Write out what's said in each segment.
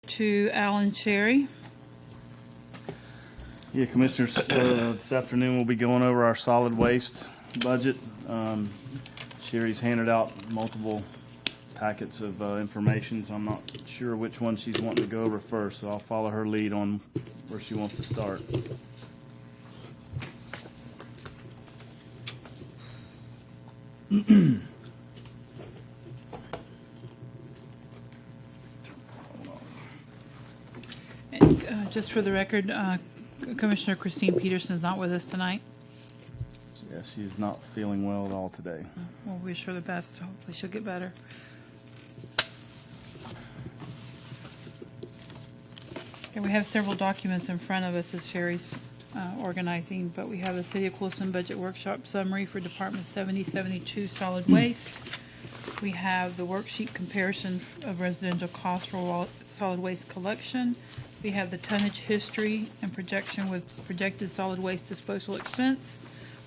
to Alan Cherry. Yeah, Commissioners, this afternoon we'll be going over our solid waste budget. Sherry's handed out multiple packets of information, so I'm not sure which one she's wanting to go over first, so I'll follow her lead on where she wants to start. And, just for the record, Commissioner Christine Peterson is not with us tonight. Yeah, she's not feeling well at all today. We'll wish her the best. Hopefully she'll get better. Okay, we have several documents in front of us as Sherry's organizing, but we have the City of Clewiston Budget Workshop Summary for Department 7072 Solid Waste. We have the worksheet comparison of residential costs for solid waste collection. We have the tonnage history and projection with projected solid waste disposal expense.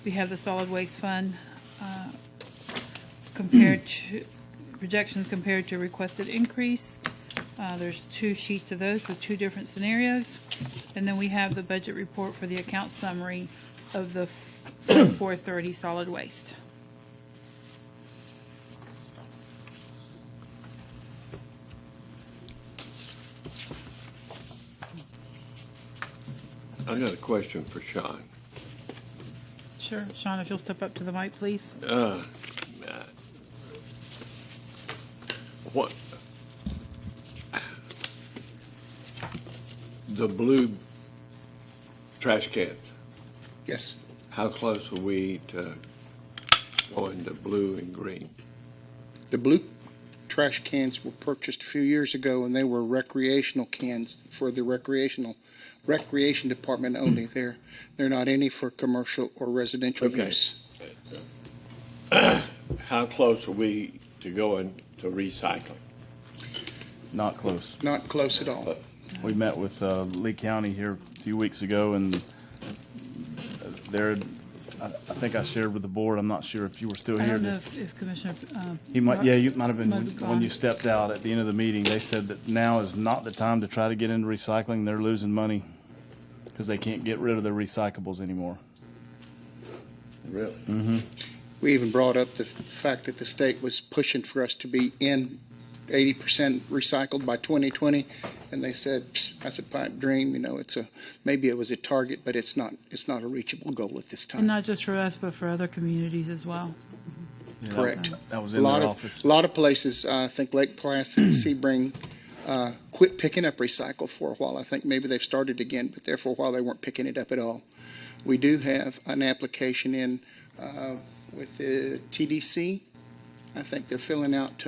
We have the solid waste fund compared to projections compared to requested increase. There's two sheets of those with two different scenarios. And then we have the budget report for the account summary of the 430 solid waste. I got a question for Sean. Sure. Sean, if you'll step up to the mic, please. What the blue trash cans? Yes. How close are we to going to blue and green? The blue trash cans were purchased a few years ago, and they were recreational cans for the recreation department only. They're not any for commercial or residential use. How close are we to going to recycling? Not close. Not close at all. We met with Lee County here a few weeks ago, and I think I shared with the board. I'm not sure if you were still I here. don't know if Commissioner. You might, yeah, you might have been might have when gone. you stepped out at the end of the meeting. They said that now is not the time to try to get into recycling. They're losing money because they can't get rid of their recyclables anymore. Really? Mm-hmm. We even brought up the fact that the state was pushing for us to be in 80% recycled by 2020, and they said that's a pipe dream. You know, maybe it was a target, but it's not a reachable goal at this And time. not just for us, but for other communities as well. Yeah, Correct. That was A in lot their of office. a lot of places, I think Lake Placid, Sebring, quit picking up recycle for a while. I think maybe they've started again, but there for a while they weren't picking it up at all. We do have an application in with the TDC. I think they're filling out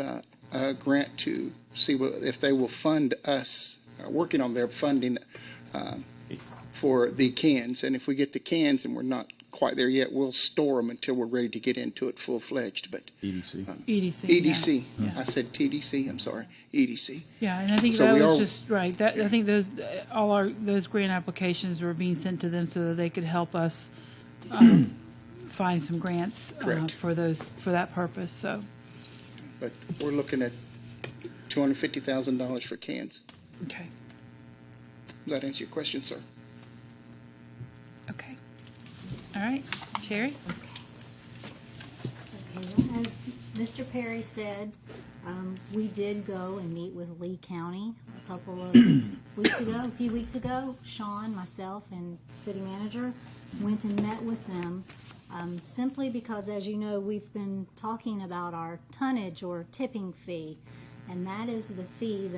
a grant to see if they will fund us, working on their funding for the cans. And if we get the cans and we're not quite there yet, we'll store them until we're ready to get into it full-fledged. But EDC. EDC. EDC. Yeah. I said TDC. I'm sorry. EDC. Yeah, and I think So that we was are- just right. That I think those grant applications were being sent to them so that they could help us find some grants Correct. for that purpose. So, But we're looking at $250,000 for cans. okay, Does that answer your question, sir? okay, all right, Sherry. Okay, well, as Mr. Perry said, we did go and meet with Lee County a few weeks ago. Sean, myself, and city manager went and met with them simply because, as you know, we've been talking about our tonnage or tipping fee, and that is the fee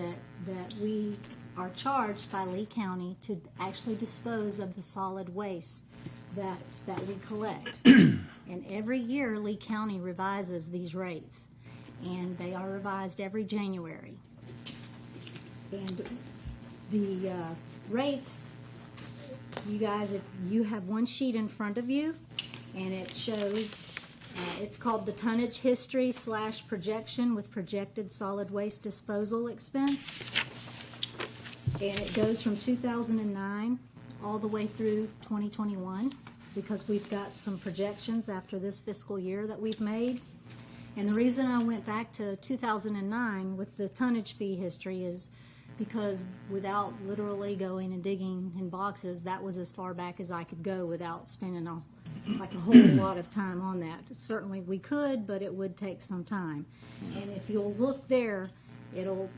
that we are charged by Lee County to actually dispose of the solid waste that we collect. And every year, Lee County revises these rates, and they are revised every January. And the rates, you guys, if you have one sheet in front of you, and it shows, it's called the tonnage history / projection with projected solid waste disposal expense. And it goes from 2009 all the way through 2021, because we've got some projections after this fiscal year that we've made. And the reason I went back to 2009 with the tonnage fee history is because without literally going and digging in boxes, that was as far back as I could go without spending a whole lot of time on that. Certainly we could, but it would take some time. And if you'll look there, it'll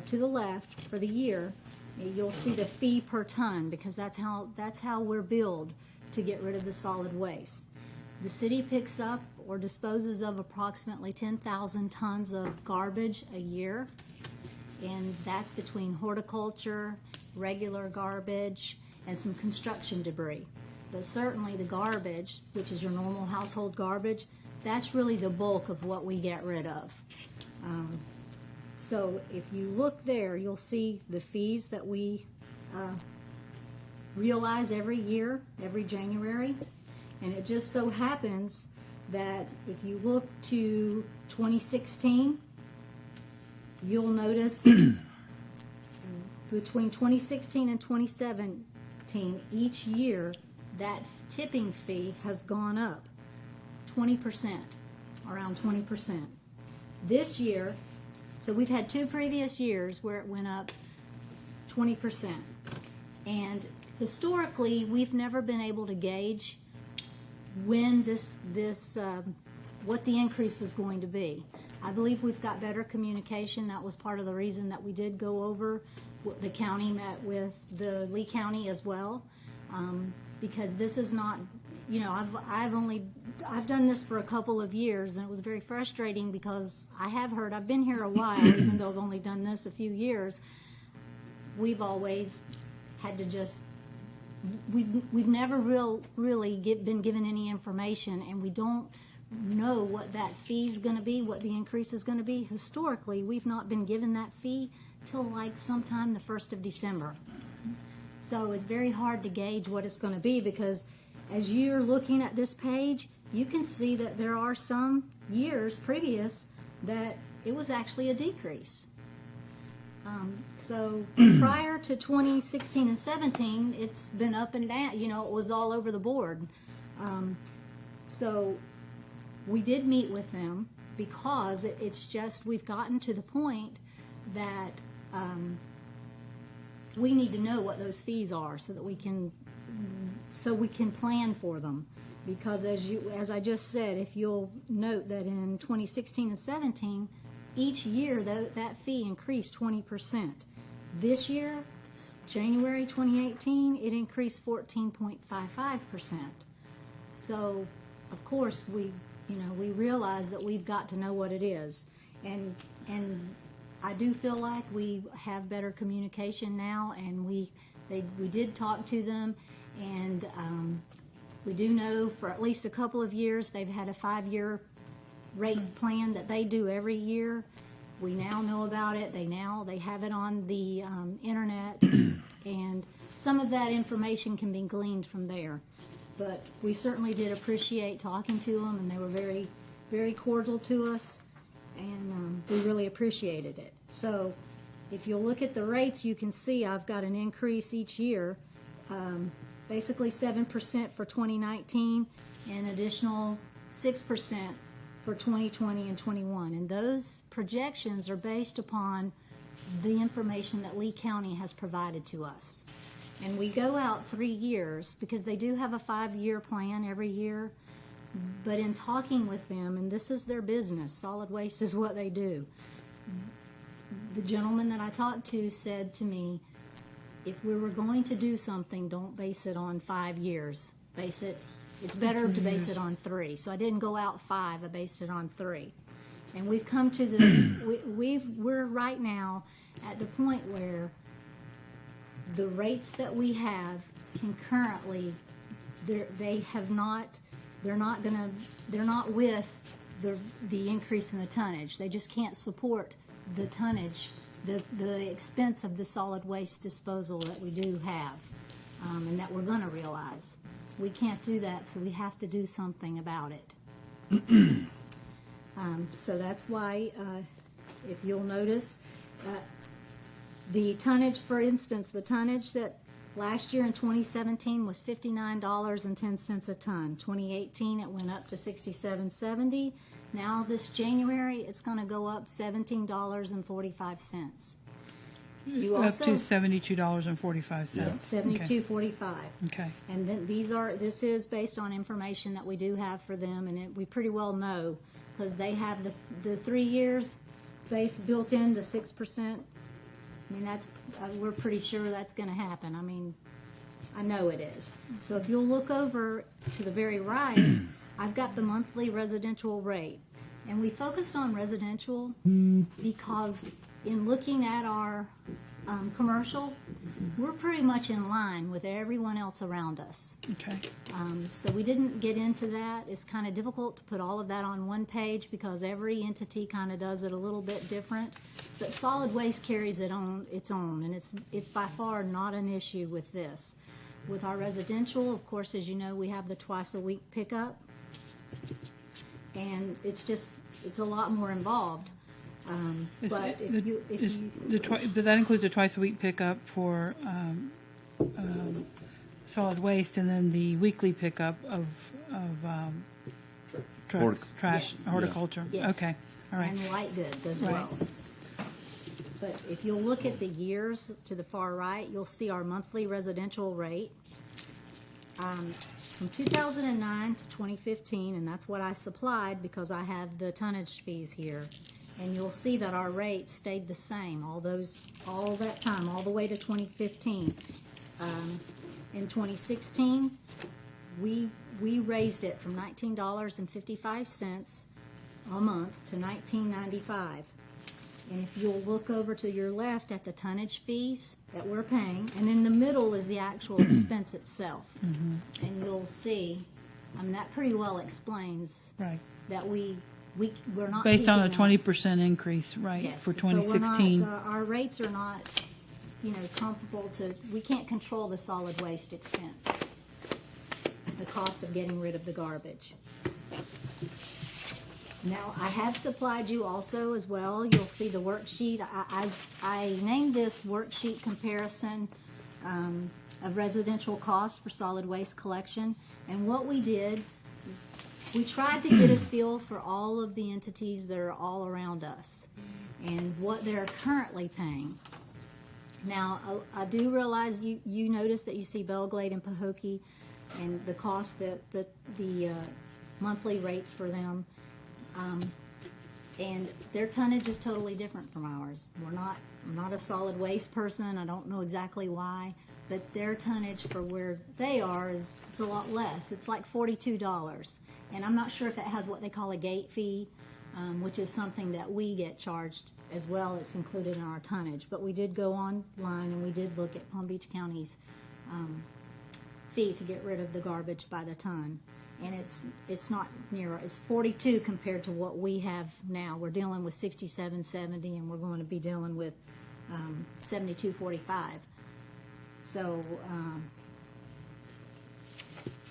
to the left for the year, you'll see the fee per ton, because that's how we're billed to get rid of the solid waste. The city picks up or disposes of approximately 10,000 tons of garbage a year, and that's between horticulture, regular garbage, and some construction debris. But certainly the garbage, which is your normal household garbage, that's really the bulk of what we get rid of. So if you look there, you'll see the fees that we realize every year, every January. And it just so happens that if you look to 2016, you'll notice between 2016 and 2017, each year, that tipping fee has gone up 20%, around 20%. This year, so we've had 2 previous years where it went up 20%. And historically, we've never been able to gauge when what the increase was going to be. I believe we've got better communication. That was part of the reason that we did go over. The county met with the Lee County as well, because this is not, you know, I've done this for a couple of years, and it was very frustrating because I've been here a while, even though I've only done this a few years. We've always had to just, we've never really been given any information, and we don't know what that fee's going to be, what the increase is going to be. Historically, we've not been given that fee till like sometime the 1st of December. So it's very hard to gauge what it's going to be, because as you're looking at this page, you can see that there are some years previous that it was actually a decrease. So prior to 2016 and 17, it's been up and down. You know, it was all over the board. So we did meet with them because it's just we've gotten to the point that we need to know what those fees are so that we can plan for them. Because as I just said, if you'll note that in 2016 and 17, each year that fee increased 20%. This year, January 2018, it increased 14.55%. So, of course, we realize that we've got to know what it is, and I do feel like we have better communication now, and we did talk to them, and we do know for at least a couple of years they've had a 5-year rate plan that they do every year. We now know about it. They have it on the internet, and some of that information can be gleaned from there. But we certainly did appreciate talking to them, and they were very, very cordial to us, and we really appreciated it. So if you'll look at the rates, you can see I've got an increase each year, basically 7% for 2019, and additional 6% for 2020 and 21. And those projections are based upon the information that Lee County has provided to us. And we go out 3 years because they do have a 5-year plan every year. But in talking with them, and this is their business, solid waste is what they do. The gentleman that I talked to said to me, if we were going to do something, don't base it on 5 years. It's better to base it on 3. So I didn't go out 5, I based it on 3. And we've come to we're right now at the point where the rates that we have can currently, they're not with the increase in the tonnage. They just can't support the tonnage, the expense of the solid waste disposal that we do have, and that we're going to realize. We can't do that, so we have to do something about it. So that's why, if you'll notice, the tonnage, for instance, the tonnage that last year in 2017 was $59.10 a ton. 2018 it went up to $67.70. Now this January it's going to go up $17.45. You Up also to $72.45. $72.45. Okay. And then this is based on information that we do have for them, and we pretty well know, because they have the 3 years base built in, the 6%. I mean, we're pretty sure that's gonna happen. I mean, I know it is. So if you'll look over to the very right, I've got the monthly residential rate. And we focused on residential because in looking at our commercial, we're pretty much in line with everyone else around us. Okay. So we didn't get into that. It's kind of difficult to put all of that on one page because every entity kind of does it a little bit different. But solid waste carries its own, and it's by far not an issue with this. With our residential, of course, as you know, we have the twice a week pickup, and it's a lot more involved. But But that includes a twice a week pickup for solid waste, and then the weekly pickup of trucks, trash, Yes. horticulture. Yes. Okay. All right. And light goods as Right. well. But if you'll look at the years to the far right, you'll see our monthly residential rate. From 2009 to 2015, and that's what I supplied because I have the tonnage fees here. And you'll see that our rate stayed the same all that time, all the way to 2015. In 2016, we raised it from $19.55 a month to $19.95. And if you'll look over to your left at the tonnage fees that we're paying, and in the middle is the actual expense itself. And you'll see, I mean, that pretty well explains Right. that we're not Based on a keeping 20% increase, right, Yes, for but we're not, 2016. our rates are not, comparable to, we can't control the solid waste expense, the cost of getting rid of the garbage. Now, I have supplied you also as well. You'll see the worksheet. I named this worksheet comparison of residential costs for solid waste collection. And what we did, we tried to get a feel for all of the entities that are all around us and what they're currently paying. Now, I do realize you notice that you see Belglade and Pahokee and the cost that the monthly rates for them. And their tonnage is totally different from ours. I'm not a solid waste person. I don't know exactly why, but their tonnage for where they are it's a lot less. It's like $42, and I'm not sure if it has what they call a gate fee, which is something that we get charged as well. It's included in our tonnage. But we did go online and we did look at Palm Beach County's fee to get rid of the garbage by the ton. And it's not near, it's 42 compared to what we have now. We're dealing with 67.70, and we're going to be dealing with 72.45. So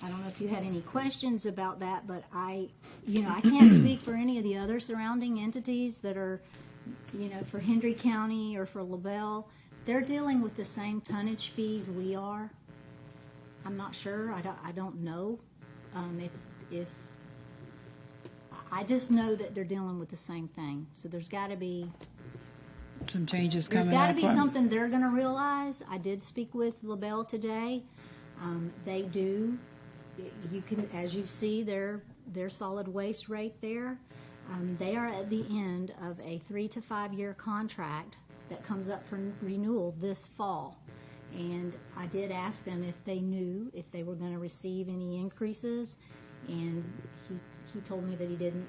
I don't know if you had any questions about that, but I can't speak for any of the other surrounding entities that are, for Hendry County or for LaBelle. They're dealing with the same tonnage fees we are. I'm not sure. I don't know. If I just know that they're dealing with the same thing, so there's got to be Some changes there's coming got to up. be something they're going to realize. I did speak with LaBelle today. They do. You can, as you see, their solid waste rate there. They are at the end of a 3 to 5 year contract that comes up for renewal this fall. And I did ask them if they knew if they were going to receive any increases, and he told me that he didn't.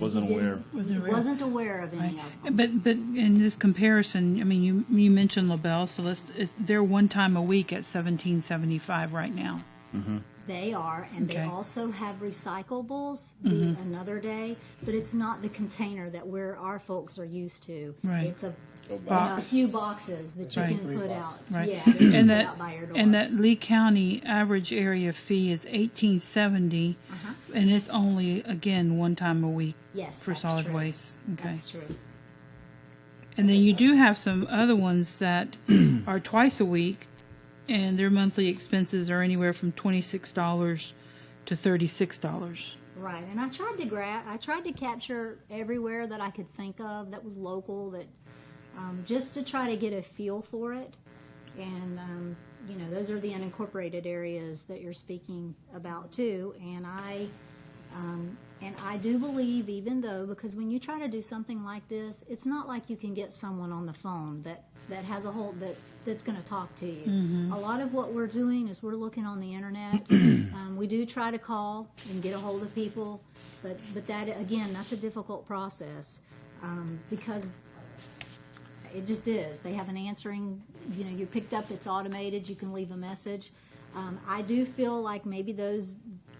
Wasn't aware. Wasn't aware of any of them. But in this comparison, I mean, you mentioned LaBelle, so they're one time a week at $17.75 right now. They are, and they Okay. also have recyclables another day, but it's not the container that our folks are used to. Right. It's a Box. few boxes that you Right. can put out. Right. Yeah, that you And put that out by your door. and that Lee County average area fee is $18.70, and it's only again one time a week Yes, for that's solid true. waste. Okay. That's true. And then you do have some other ones that are twice a week, and their monthly expenses are anywhere from $26 to $36. Right, and I tried to capture everywhere that I could think of that was local, that just to try to get a feel for it. And, you know, those are the unincorporated areas that you're speaking about too. And I do believe, even though, because when you try to do something like this, it's not like you can get someone on the phone that has a whole, that's going to talk to you. A lot of what we're doing is we're looking on the internet. We do try to call and get a hold of people, but that, again, that's a difficult process, because it just is. They have an answering, you know, you picked up, it's automated, you can leave a message. I do feel like maybe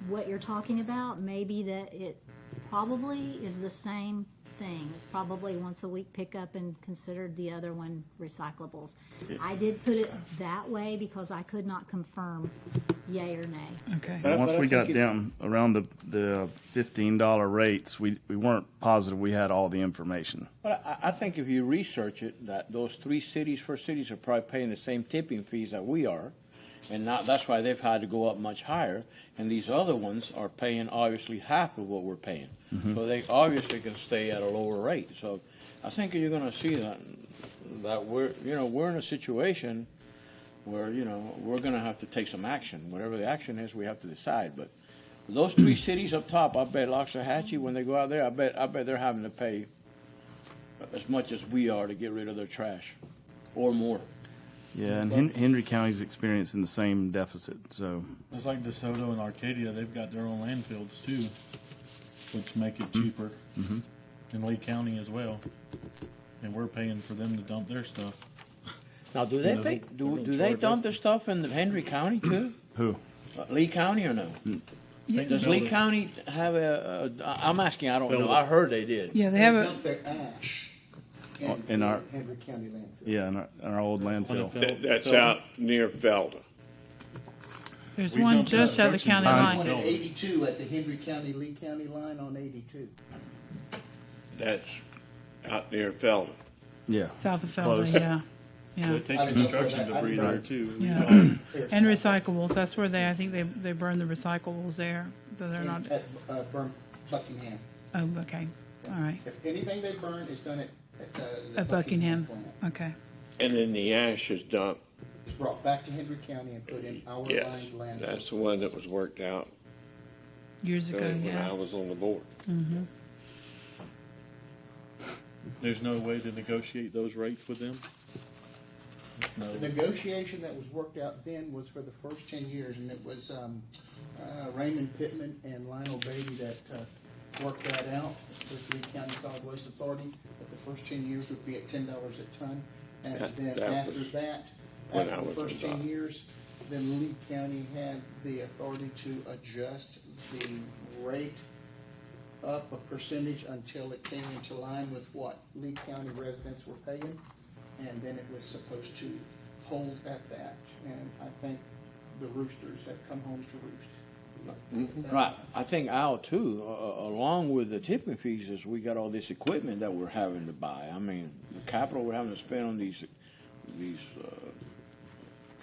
what you're talking about, maybe that it probably is the same thing. It's probably once a week pickup and considered the other one recyclables. I did put it that way because I could not confirm yay or nay. Okay. And once But I we got think down around the $15 rates, we weren't positive we had all the information. But I think if you research it, that those first cities are probably paying the same tipping fees that we are. And that's why they've had to go up much higher. And these other ones are paying obviously half of what we're paying. So they obviously can stay at a lower rate. So I think you're going to see that we're in a situation where, you know, we're going to have to take some action. Whatever the action is, we have to decide. But those three cities up top, I bet Loxahatchee, when they go out there, I bet they're having to pay as much as we are to get rid of their trash, or more. Yeah, and Henry County's experiencing the same deficit, so. It's like DeSoto and Arcadia, they've got their own landfills too, which make it cheaper. In Lee County as well. And we're paying for them to dump their stuff. Now, do they know, pay? they're Do gonna they charge dump us. their stuff in Henry County too? Who? Lee County or no? Does Lee County have I'm asking. I don't know. I heard they did. Yeah, they have a, Dump their ash In our, Henry County landfill. yeah, in our old landfill. That's out near Felda. there's We one dumped just that out of the county construction One line. at 82 at the Henry County, Lee County line on 82. That's out near Felda. Yeah. South of Felda, Close. yeah. Yeah. They take I didn't know construction where that- debris I there didn't too. Yeah. And recyclables, that's where I think they burn the recyclables there, so they're not, At Buckingham. oh, okay, all right. If anything they burn is done at the At Buckingham, plant. okay. And then the ash is dumped. It's brought back to Henry County and put in our Yes, lined landfills. that's the one that was worked out Years ago, when I yeah. was on the board. There's no way to negotiate those rates with them? No. The negotiation that was worked out then was for the first 10 years, and it was Raymond Pittman and Lionel Beatty that worked that out with Lee County Solid Waste Authority, that the first 10 years would be at $10 a ton. And then That after was that, when after I the was first 10 involved. years, then Lee County had the authority to adjust the rate up a percentage until it came into line with what Lee County residents were paying, and then it was supposed to hold at that. And I think the roosters have come home to roost. Right. I think Al too, along with the tipping fees, is we got all this equipment that we're having to buy. I mean, the capital we're having to spend on these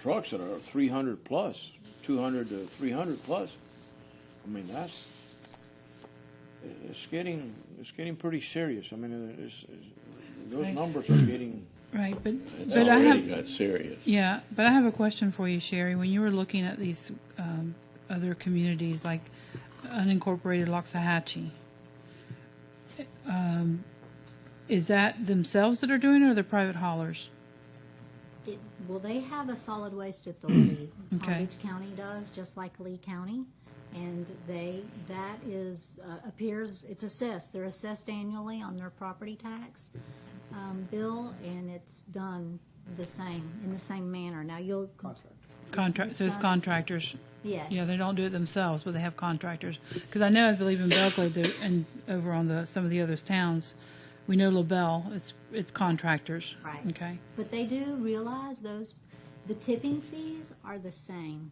trucks that are 300 plus, 200 to 300 plus. I mean, it's getting pretty serious. I mean, those Right. numbers are getting. Right, but That's I really have, got serious. yeah, but I have a question for you, Sherry. When you were looking at these other communities like unincorporated Loxahatchee, is that themselves that are doing it or the private haulers? Well, they have a solid waste authority. Palm Okay. Beach County does, just like Lee County. And that is, appears, it's assessed. They're assessed annually on their property tax bill, and it's done the same, in the same manner. Now, you'll. Contract, says done- contractors. Yes. Yeah, they don't do it themselves, but they have contractors. Because I know, I believe in Belgrade there, and over on some of the other towns, we know LaBelle, it's contractors. Right. Okay. But they do realize the tipping fees are the same.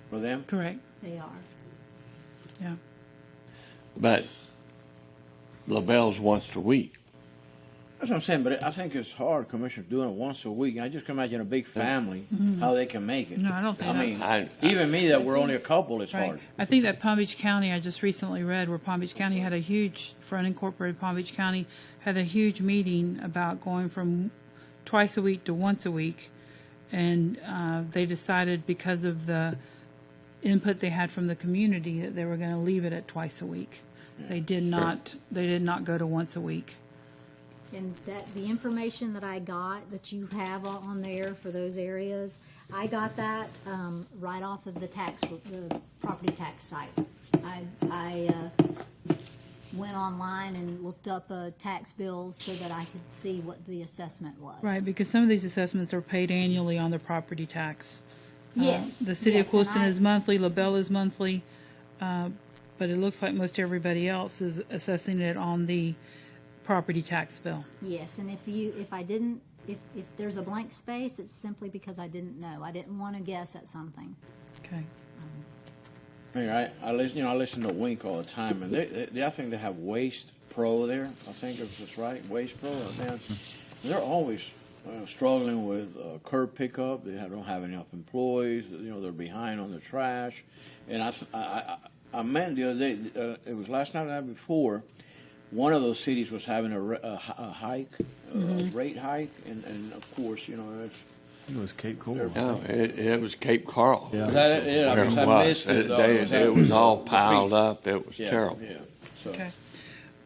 For them? Correct. They are. Yeah. But LaBelle's once a week. That's what I'm saying, but I think it's hard, Commissioner, doing it once a week. I just can imagine a big family, how they can make it. No, I don't think I that- mean, I- even me, that we're only a couple, it's Right. hard. I think that Palm Beach County, I just recently read where Palm Beach County had a huge, for unincorporated Palm Beach County, had a huge meeting about going from twice a week to once a week. And they decided, because of the input they had from the community, that they were going to leave it at twice a week. They did not go to once a week. And that, the information that I got, that you have on there for those areas, I got that right off of the property tax site. I went online and looked up tax bills so that I could see what the assessment was. Right, because some of these assessments are paid annually on the property tax. Yes. The city of yes, and Clewiston is monthly, LaBelle is monthly, but it looks like most everybody else is assessing it on the property tax bill. Yes, and if there's a blank space, it's simply because I didn't know. I didn't want to guess at something. Okay. I listen to Wink all the time, and I think they have Waste Pro there. I think if it's right, Waste Pro. They're always struggling with curb pickup. They don't have enough employees. They're behind on the trash. And I meant the other day. It was last night or the night before. One of those cities was having a hike, a rate hike, and of course, it's. It was Cape Coral. No, it was Cape Coral. Yeah. Is that it? Yeah, I There guess it I was. missed it. though. It was all the piled beach. up. It was Yeah, terrible. Yeah. So Okay.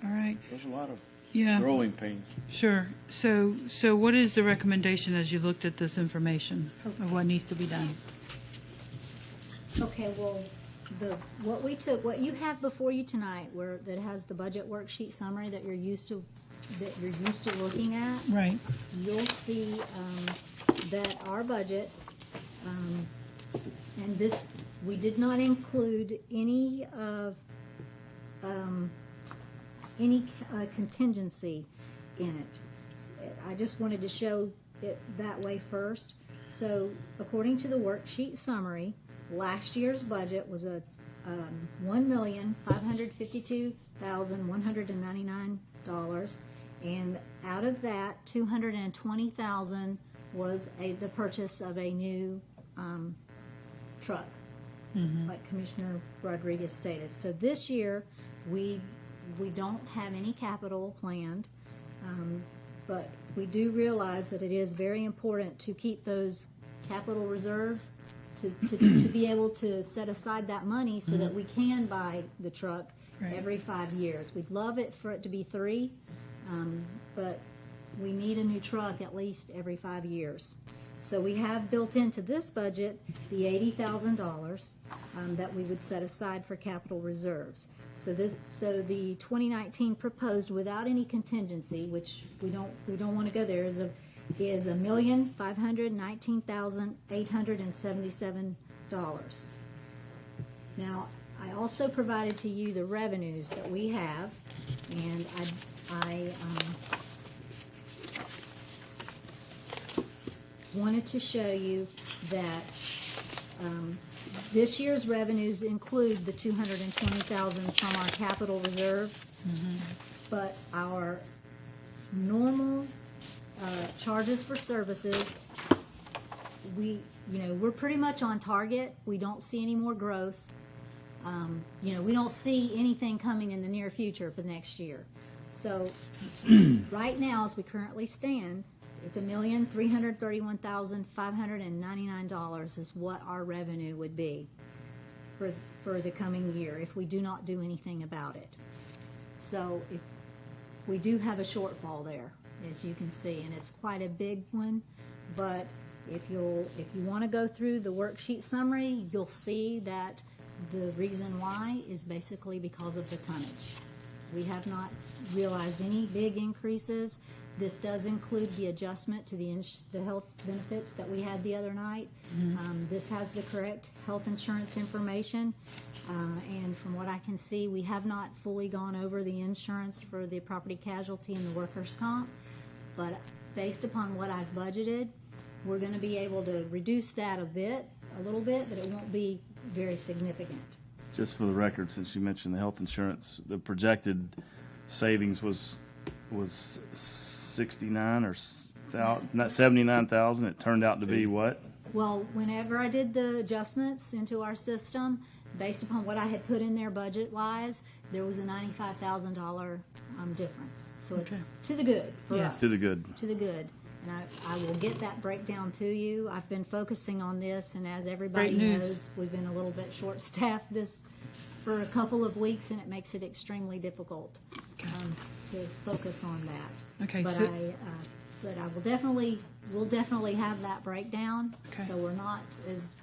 All right. there's a lot of Yeah. growing pains. Sure. So what is the recommendation as you looked at this information of what needs to be done? Okay, well, what you have before you tonight, that has the budget worksheet summary that you're used to looking at, Right. you'll see that our budget, and this, we did not include any contingency in it. I just wanted to show it that way first. So according to the worksheet summary, last year's budget was a $1,552,199, and out of that, $220,000 was the purchase of a new truck, like Commissioner Rodriguez stated. So this year, we don't have any capital planned, but we do realize that it is very important to keep those capital reserves to be able to set aside that money so that we can buy the truck every 5 years. We'd love it for it to be 3, but we need a new truck at least every 5 years. So we have built into this budget the $80,000 that we would set aside for capital reserves. So the 2019 proposed without any contingency, which we don't want to go there, is $1,519,877. Now, I also provided to you the revenues that we have, and I wanted to show you that this year's revenues include the $220,000 from our capital reserves, but our normal charges for services, we're pretty much on target. We don't see any more growth. We don't see anything coming in the near future for next year. So right now, as we currently stand, it's $1,331,599 is what our revenue would be for the coming year if we do not do anything about it. So if we do have a shortfall there, as you can see, and it's quite a big one. But if you want to go through the worksheet summary, you'll see that the reason why is basically because of the tonnage. We have not realized any big increases. This does include the adjustment to the health benefits that we had the other night. This has the correct health insurance information. And from what I can see, we have not fully gone over the insurance for the property casualty and the workers' comp. But based upon what I've budgeted, we're going to be able to reduce that a little bit, but it won't be very significant. Just for the record, since you mentioned the health insurance, the projected savings was 69 or not 79,000. It turned out to be what? Well, whenever I did the adjustments into our system, based upon what I had put in there budget-wise, there was a $95,000 difference. So it's to the good for us. To the good. To the good. And I will get that breakdown to you. I've been focusing on this, and as everybody Great news. knows, we've been a little bit short-staffed for a couple of weeks, and it makes it extremely difficult to focus on that. Okay, But so- but I we'll definitely have that breakdown. Okay. So we're not as,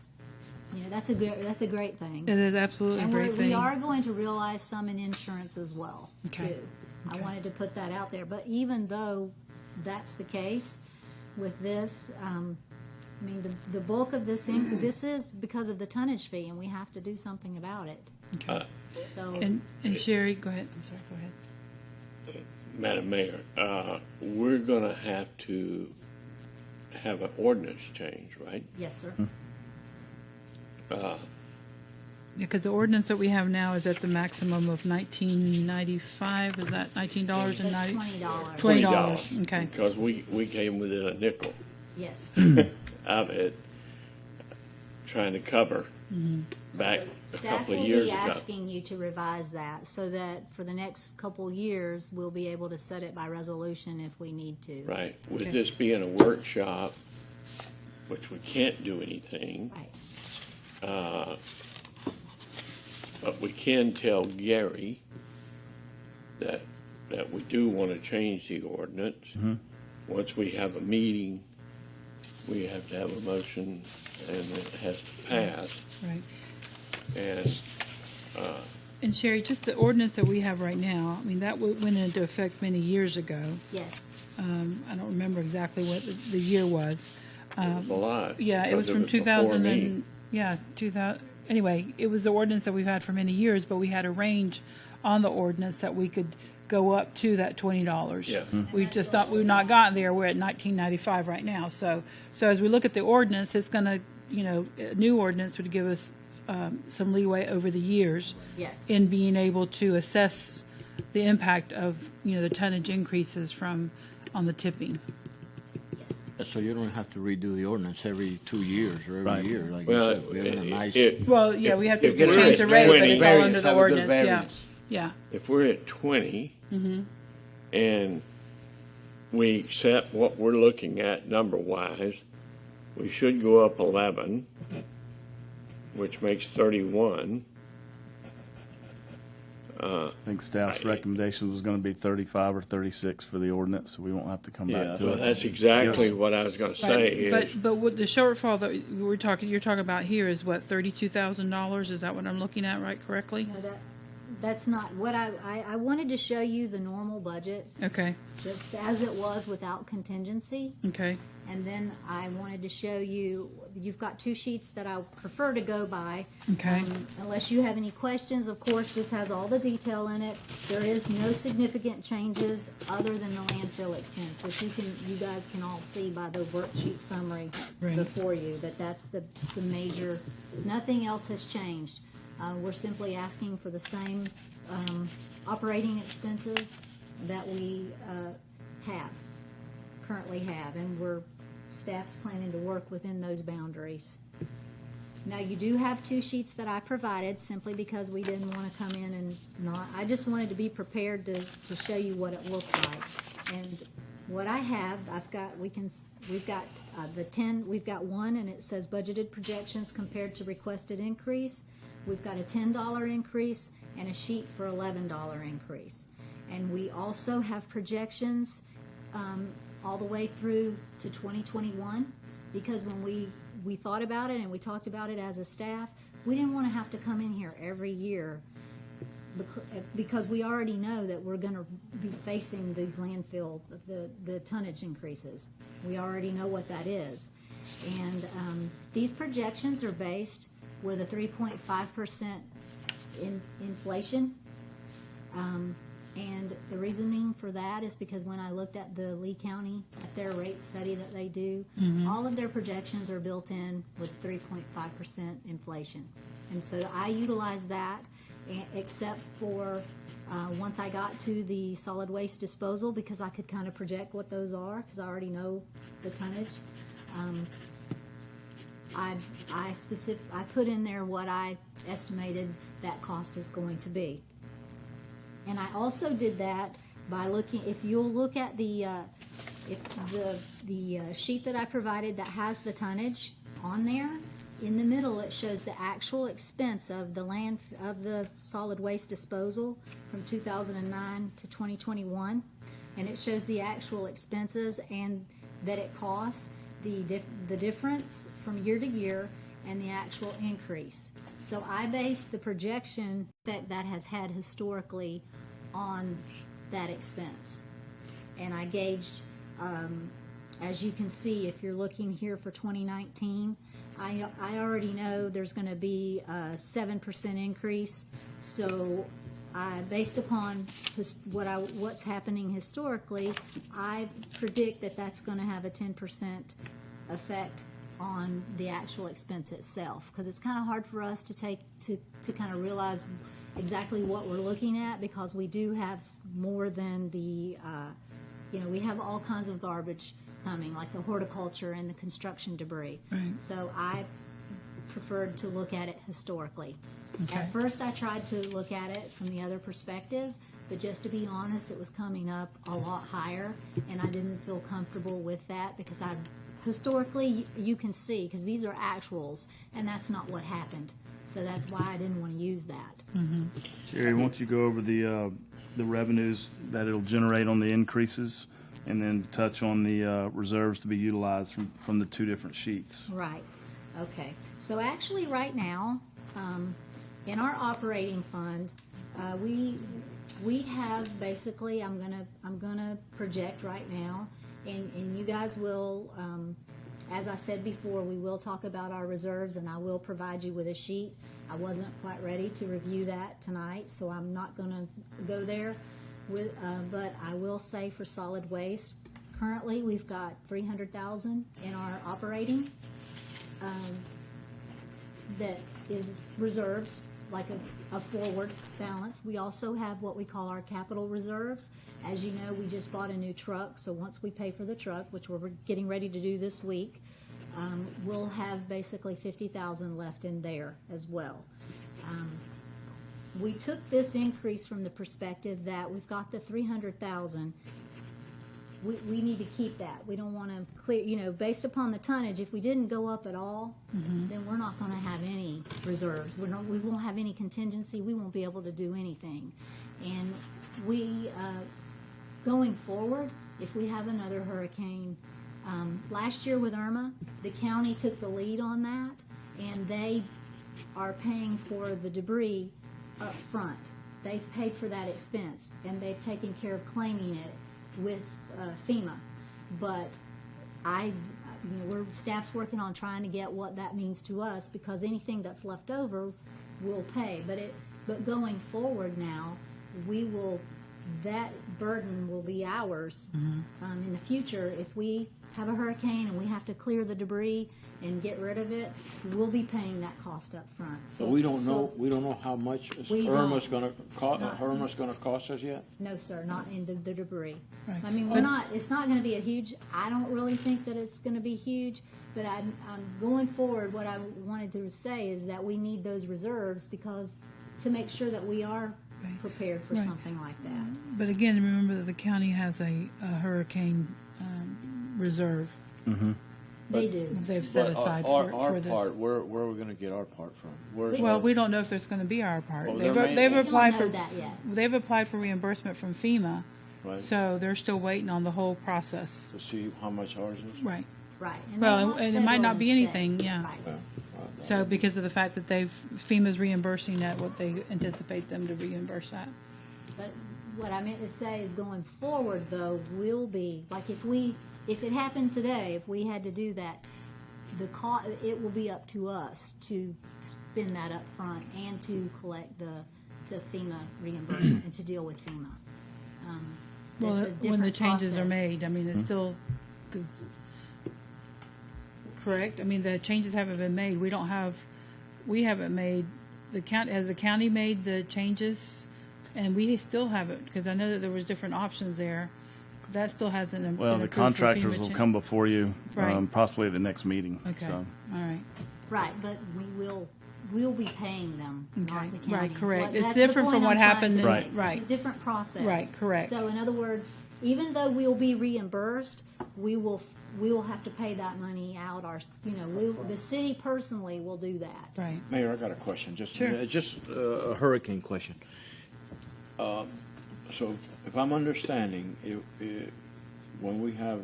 that's a great thing. It is absolutely a And great thing. we are going to realize some in insurance as well, Okay. too. I wanted to put that out there. But even though that's the case with this, the bulk of this is because of the tonnage fee, and we have to do something about it. Okay. So, And Sherry, go ahead. I'm sorry, go ahead. Madam Mayor, we're gonna have to have an ordinance change, right? yes, sir. Because the ordinance that we have now is at the maximum of $19.95. Is that $19 and That's $90? $20. $20. Okay. Because we came within a nickel Yes. of it, trying to cover back a couple of years Staff will ago. be asking you to revise that so that for the next couple years, we'll be able to set it by resolution if we need to. Right, with Okay. this being a workshop, which we can't do anything, Right. but we can tell Gary that we do want to change the ordinance. Once we have a meeting, we have to have a motion and it has to pass. Right. And And Sherry, just the ordinance that we have right now, I mean, that went into effect many years ago. Yes. I don't remember exactly what the year was. it was a lot. Yeah, it was because from 2000 before me. and, yeah, 2000. Anyway, it was the ordinance that we've had for many years, but we had a range on the ordinance that we could go up to that $20. Yeah. We've just not, we've not gotten there. We're at $19.95 right now. So as we look at the ordinance, it's going to, a new ordinance would give us some leeway over the years Yes. in being able to assess the impact of, the tonnage increases on the tipping. Yes. So you don't have to redo the ordinance every 2 years or every Right. year, like Well, you said. We have a nice. Well, yeah, we have to if we're change at the rate, but 20, it's all under variance, the have a good ordinance, yeah. variance. Yeah, If we're at 20 Mm-hmm. and we accept what we're looking at number-wise, we should go up 11, which makes 31. I think staff's recommendation was gonna be 35 or 36 for the ordinance, so we won't have to come Yeah, back to Well, it. that's exactly what I was going to say is, but what the shortfall that you're talking about here is what, $32,000? Is that what I'm looking at correctly? No, that's not what I wanted to show you the normal budget, Okay, just as it was without contingency. okay, And then I wanted to show you, you've got two sheets that I prefer to go by. Okay. Unless you have any questions, of course, this has all the detail in it. There is no significant changes other than the landfill expense, which you guys can all see by the worksheet summary Right. before you, that that's the major, nothing else has changed. We're simply asking for the same operating expenses that we currently have, and staff's planning to work within those boundaries. Now, you do have two sheets that I provided simply because we didn't want to come in and I just wanted to be prepared to show you what it looked like. And what I have, we've got we've got one and it says budgeted projections compared to requested increase. We've got a $10 increase and a sheet for $11 increase. And we also have projections all the way through to 2021, because when we thought about it and we talked about it as a staff, we didn't want to have to come in here every year because we already know that we're going to be facing these landfill, the tonnage increases. We already know what that is. And these projections are based with a 3.5% inflation. And the reasoning for that is because when I looked at the Lee County, at their rate study that they do, all of their projections are built in with 3.5% inflation. And so I utilized that, except for once I got to the solid waste disposal, because I could kind of project what those are, because I already know the tonnage. I put in there what I estimated that cost is going to be. And I also did that by looking, if you'll look at the if the sheet that I provided that has the tonnage on there, in the middle it shows the actual expense of the solid waste disposal from 2009 to 2021, and it shows the actual expenses and that it costs, the difference from year to year, and the actual increase. So I base the projection that has had historically on that expense. And I gauged, as you can see, if you're looking here for 2019, I already know there's going to be a 7% increase. So based upon what's happening historically, I predict that that's going to have a 10% effect on the actual expense itself, because it's kind of hard for us to kind of realize exactly what we're looking at, because we do have more than the we have all kinds of garbage coming, like the horticulture and the construction debris. Right. So I preferred to look at it historically. Okay. At first I tried to look at it from the other perspective, but just to be honest, it was coming up a lot higher, and I didn't feel comfortable with that, because historically, you can see, because these are actuals, and that's not what happened. So that's why I didn't want to use that. Jerry, why don't you go over the revenues that it'll generate on the increases, and then touch on the reserves to be utilized from the two different sheets. Right. Okay. So actually, right now, in our operating fund, we have basically, I'm gonna project right now, and you guys will, as I said before, we will talk about our reserves, and I will provide you with a sheet. I wasn't quite ready to review that tonight, so I'm not gonna go there with, but I will say for solid waste, currently we've got 300,000 in our operating, that is reserves, like a forward balance. We also have what we call our capital reserves. As you know, we just bought a new truck, so once we pay for the truck, which we're getting ready to do this week, we'll have basically 50,000 left in there as well. We took this increase from the perspective that we've got the 300,000. We need to keep that. We don't want to clear, based upon the tonnage, if we didn't go up at all, then we're not going to have any reserves. We won't have any contingency. We won't be able to do anything. And going forward, if we have another hurricane, last year with Irma, the county took the lead on that, and they are paying for the debris up front. They've paid for that expense, and they've taken care of claiming it with FEMA. But staff's working on trying to get what that means to us, because anything that's left over we'll pay. But going forward now, that burden will be ours in the future. If we have a hurricane and we have to clear the debris and get rid of it, we'll be paying that cost up front. So we don't know how much We Irma's don't. gonna cost us yet? No, sir, not in the debris. Right. I mean, it's not going to be a huge, I don't really think that it's going to be huge, but I'm going forward, what I wanted to say is that we need those reserves, because to make sure that we are prepared for Right. something like that. But again, remember that the county has a hurricane reserve. They do. They've set aside for Our this. part, where are we gonna get our part from? Well, we don't know if there's going to be our part. Well, They've there may- they've We don't applied know for that yet. they've applied for reimbursement from FEMA, Right, so they're still waiting on the whole process. to see how much ours is? Right. Right. And Well, they want and it might not federal be instead. anything, yeah. Right. Yeah. So because of the fact that FEMA's reimbursing at what they anticipate them to reimburse at. But what I meant to say is, going forward, though, will be, like, if it happened today, if we had to do that, it will be up to us to spend that up front and to collect to FEMA reimbursement and to deal with FEMA. Well, That's a when the different changes are process. made, I mean, it's still, correct? I mean, the changes haven't been made. We haven't made, has the county made the changes? And we still haven't, because I know that there was different options there. That still hasn't been Well, the approved for contractors FEMA will cha- come before you, Right. possibly at the next meeting. Okay, So, all right. Right, but we'll be paying them, Okay. not the Right, counties. correct. It's That's the different point from what I'm trying happened to in- make. right. It's a different process. Right, correct. So in other words, even though we'll be reimbursed, we will have to pay that money out. The city personally will do that. Right. Mayor, I got a question, just Sure. a hurricane question. So if I'm understanding, when we have,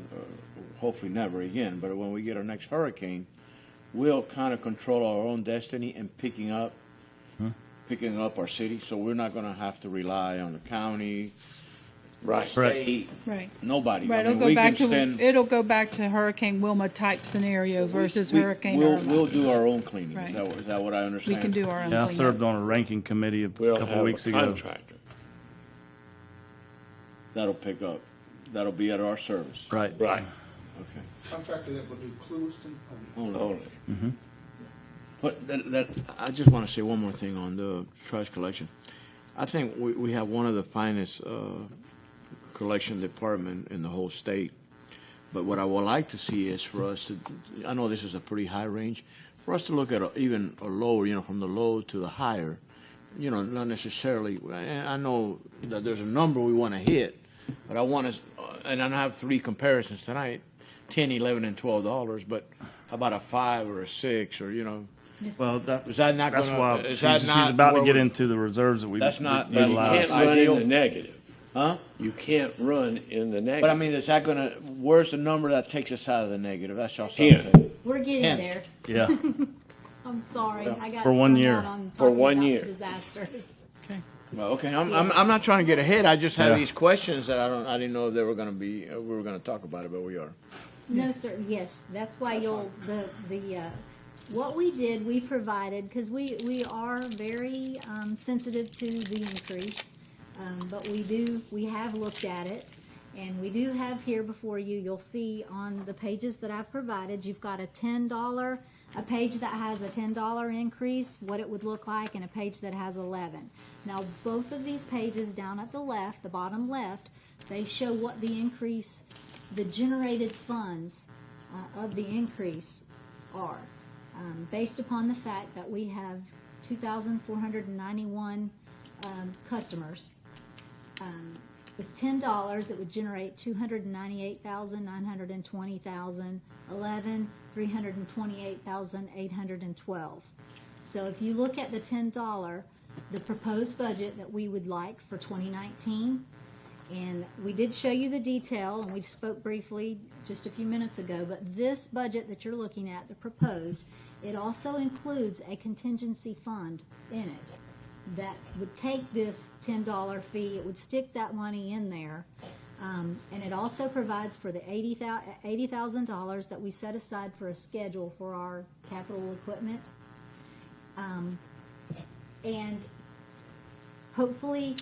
hopefully never again, but when we get our next hurricane, we'll kind of control our own destiny in picking up our city, so we're not gonna have to rely on the county, Right. state, Right. nobody. Right, I mean, it'll go we back can to, send- it'll go back to Hurricane Wilma type scenario versus Hurricane We'll Irma. do our own cleaning. Right. Is that what I We understand? can do our own Yeah, I cleanup. served on a ranking committee a We'll couple have weeks a ago. contractor. That'll pick up. That'll be at our service. Right. Right. Okay. Contractor that will do Clewiston. Only. But I just want to say one more thing on the trash collection. I think we have one of the finest collection department in the whole state. But what I would like to see is for us to, I know this is a pretty high range, for us to look at even a lower, from the low to the higher, not necessarily, I know that there's a number we want to hit, but I want to, and I have three comparisons tonight, $10, $11, and $12, but how about a 5 or a 6 or, Well, is that not that's gonna, why is she's, that she's not about to where get we- into the reserves that we That's not- You Utilize. can't run in Ideal. the negative. Huh? You can't run in the negative. But I mean, is that gonna, where's the number that takes us out of the negative? That's all I'm 10. saying. We're getting Yeah. there. Yeah. I'm sorry. I got For 1 stoned year. out on For talking 1 about year. disasters. Well, okay, I'm not trying to get ahead. I just have Yeah. these questions that I didn't know if they were gonna be, we were gonna talk about it, but we are. No, sir. Yes, that's why what we did, we provided, because we are very sensitive to the increase, but we have looked at it, and we do have here before you, you'll see on the pages that I've provided, you've got a page that has a $10 increase, what it would look like, and a page that has 11. Now, both of these pages down at the left, the bottom left, they show what the increase, the generated funds of the increase are, based upon the fact that we have 2,491 customers. With $10, it would generate 298,000, 920,000, 11, 328,812. So if you look at the $10, the proposed budget that we would like for 2019, and we did show you the detail, and we spoke briefly just a few minutes ago, but this budget that you're looking at, the proposed, it also includes a contingency fund in it that would take this $10 fee, it would stick that money in there, and it also provides for the $80,000 that we set aside for a schedule for our capital equipment. And hopefully,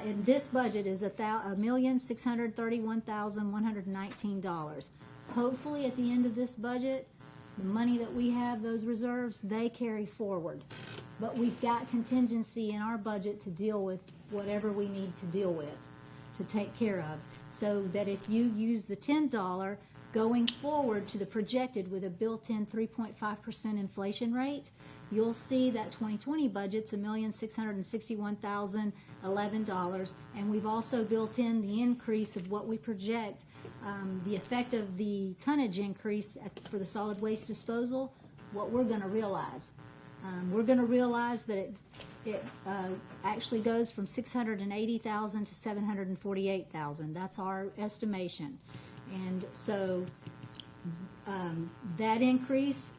in this budget is $1,631,119. Hopefully, at the end of this budget, the money that we have, those reserves, they carry forward. But we've got contingency in our budget to deal with whatever we need to deal with, to take care of. So that if you use the $10 going forward to the projected with a built-in 3.5% inflation rate, you'll see that 2020 budget's $1,661,011, and we've also built in the increase of what we project, the effect of the tonnage increase for the solid waste disposal, what we're going to realize. We're going to realize that it actually goes from 680,000 to 748,000. That's our estimation, and so that increase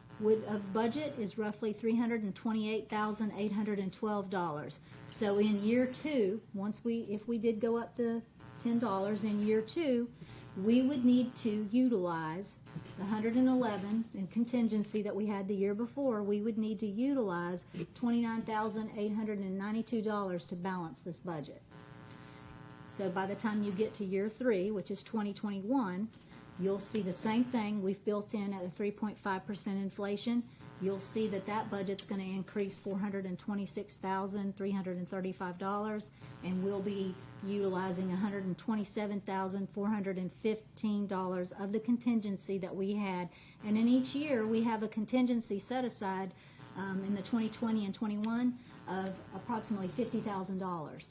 of budget is roughly $328,812. So in year two, if we did go up the $10 in year two, we would need to utilize the 111 in contingency that we had the year before. We would need to utilize $29,892 to balance this budget. So by the time you get to year three, which is 2021, you'll see the same thing. We've built in at a 3.5% inflation. You'll see that budget's going to increase $426,335, and we'll be utilizing $127,415 of the contingency that we had. And in each year, we have a contingency set aside in the 2020 and 21 of approximately $50,000.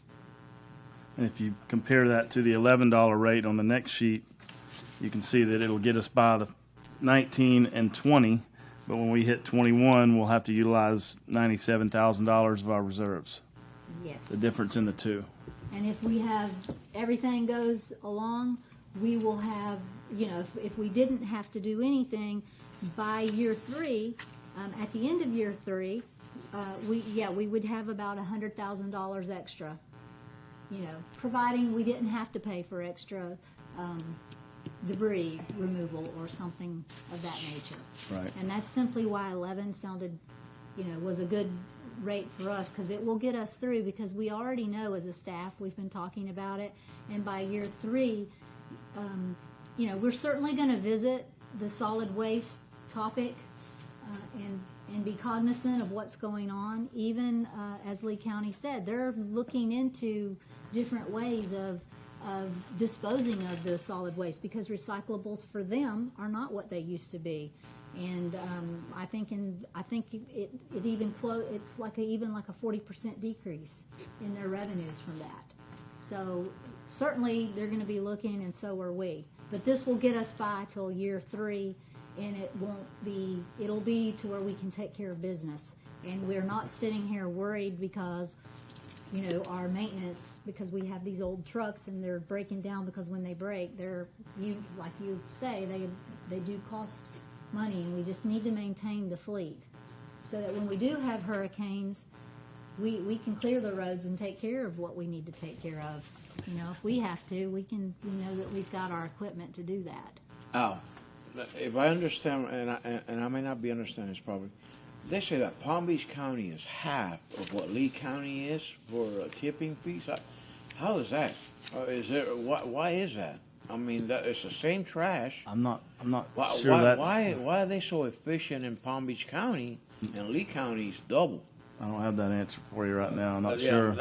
And if you compare that to the $11 rate on the next sheet, you can see that it'll get us by the 19 and 20, but when we hit 21, we'll have to utilize $97,000 of our reserves. Yes. The difference in the two. And if we have, everything goes along, we will have, you know, if we didn't have to do anything by year 3, at the end of year 3, we would have about $100,000 extra, you know, providing we didn't have to pay for extra debris removal or something of that nature. Right. And that's simply why 11 sounded, you know, was a good rate for us, because it will get us through, because we already know as a staff, we've been talking about it, and by year 3, you know, we're certainly going to visit the solid waste topic and be cognizant of what's going on. Even as Lee County said, they're looking into different ways of disposing of the solid waste, because recyclables for them are not what they used to be. And I think it even it's like even like a 40% decrease in their revenues from that. So certainly they're going to be looking, and so are we. But this will get us by till year 3, and it'll be to where we can take care of business. And we're not sitting here worried because, you know, our maintenance, because we have these old trucks and they're breaking down, because when they break, like you say, they do cost money, and we just need to maintain the fleet so that when we do have hurricanes, we can clear the roads and take care of what we need to take care of. You know, if we have to, we know that we've got our equipment to do that. Al, if I understand, and I may not be understanding this properly, they say that Palm Beach County is half of what Lee County is for tipping fees. How is that? Why is that? I mean, that it's the same trash. I'm not Why, sure why, that's. why are they so efficient in Palm Beach County and Lee County's double? I don't have that answer for you right now. I'm not Yeah, sure.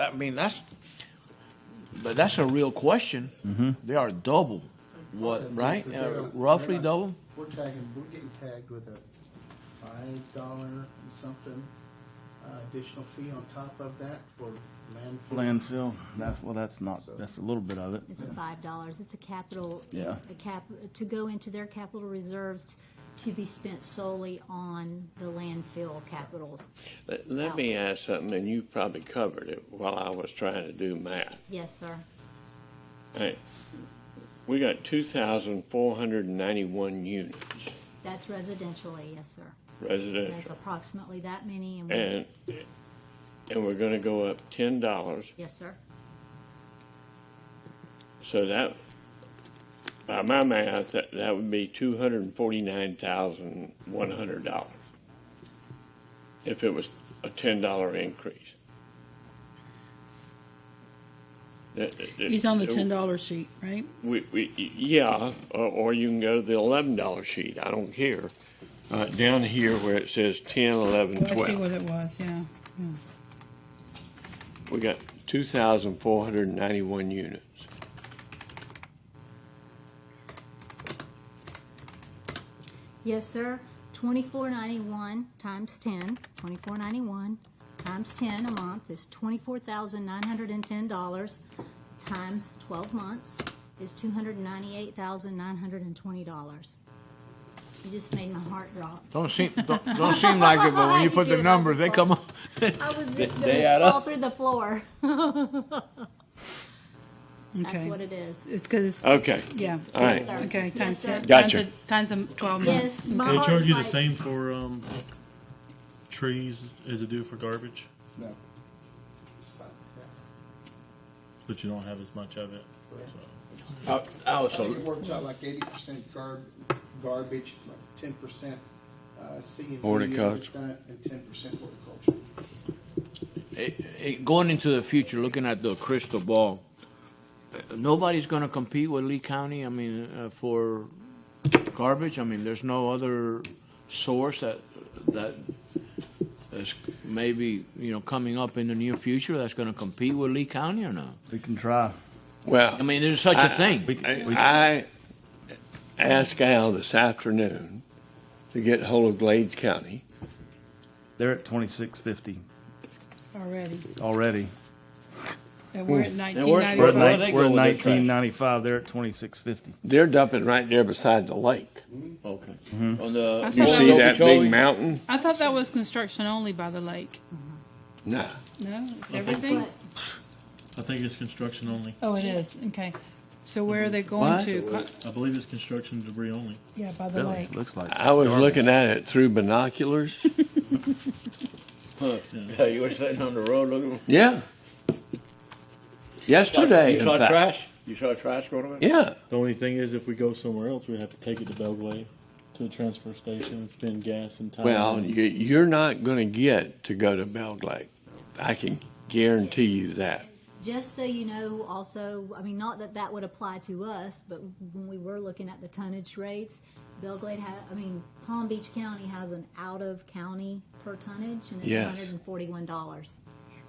But that's a real question. Mm-hmm. They are double. What, right? Roughly double? We're getting tagged with a $5 and something additional fee on top of that for landfill. Landfill. That's a little bit of it. It's $5. It's a capital, Yeah. to go into their capital reserves to be spent solely on the landfill capital. Let me ask something, and you probably covered it while I was trying to do math. Yes, sir. Hey, we got 2,491 units That's residentially, yes, sir. There's residential, approximately that many, and we're going to go up $10. yes, sir. So that, by my math, that would be $249,100 if it was a $10 increase. He's on the $10 sheet, right? Yeah, or you can go to the $11 sheet. I don't care. Down here where it says 10, 11, Oh, I see 12. what it was, yeah. We got 2,491 units. Yes, sir. $24.91 times 10. $24.91 times 10 a month is $24,910. Times 12 months is $298,920. You just made my heart drop. Don't seem like it, but when you put the numbers, they come up. I was just They going add to fall up. through the floor. That's Okay. what it is. It's because, Okay. yeah. All right. Sir. Okay, Yes, times sir. 10. Gotcha. Times 12 months. Yes, my They heart's charge you the like- same for trees as they do for garbage, No. but you don't have as much of it. So. I think Also, it works out like 80% garbage, like 10% C and D Horticulture. and 10% horticulture. going into the future, looking at the crystal ball, nobody's going to compete with Lee County. I mean, for garbage. I mean, there's no other source that is maybe coming up in the near future that's going to compete with Lee County or not. We can try. Well, I mean, there's such a thing. I asked Al this afternoon to get hold of Glades County. They're at $26.50 Already. already. And we're at where's- nineteen We're ninety. at Where do they go with their trash? 1995. They're at 2650. They're dumping right there beside the lake. Okay. Mm-hmm. On the. I You thought see that that big mountain? I thought that was construction only by the lake. Nah. No, it's think everything? But I think it's construction only. Oh, it is, okay. So where are they going What? to? I believe it's construction debris only. Yeah, by the Really? lake. Looks like. I was looking at it through binoculars. Yeah, you were sitting on the road looking. Yeah. Yesterday, You in saw fact. trash? You saw trash going away? Yeah. The only thing is, if we go somewhere else, we'd have to take it to Belglade, to a transfer station, and spend gas and time. Well, you're not going to get to go to Belglade. I can guarantee you that. just so you know, also, I mean, not that that would apply to us, but when we were looking at the tonnage rates, Belglade Palm Beach County has an out-of-county per tonnage, and it's Yes. $141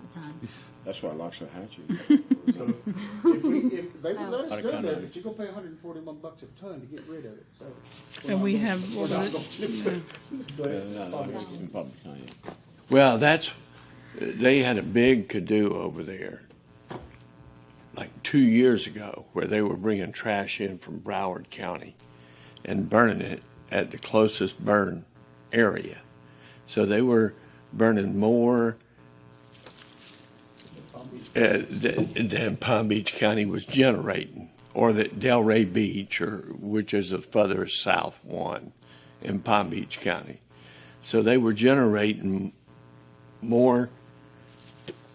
a ton. That's why Loxahatchee. If they would let us So- go there, but you're gonna pay $141 a ton to get rid of it, so. And we have, We're what not was it? gonna do it. Well, they had a big to-do over there, like 2 years ago, where they were bringing trash in from Broward County and burning it at the closest burn area. So they were burning more than Palm Beach County was generating, or that Delray Beach, or which is the furthest south one in Palm Beach County. So they were generating more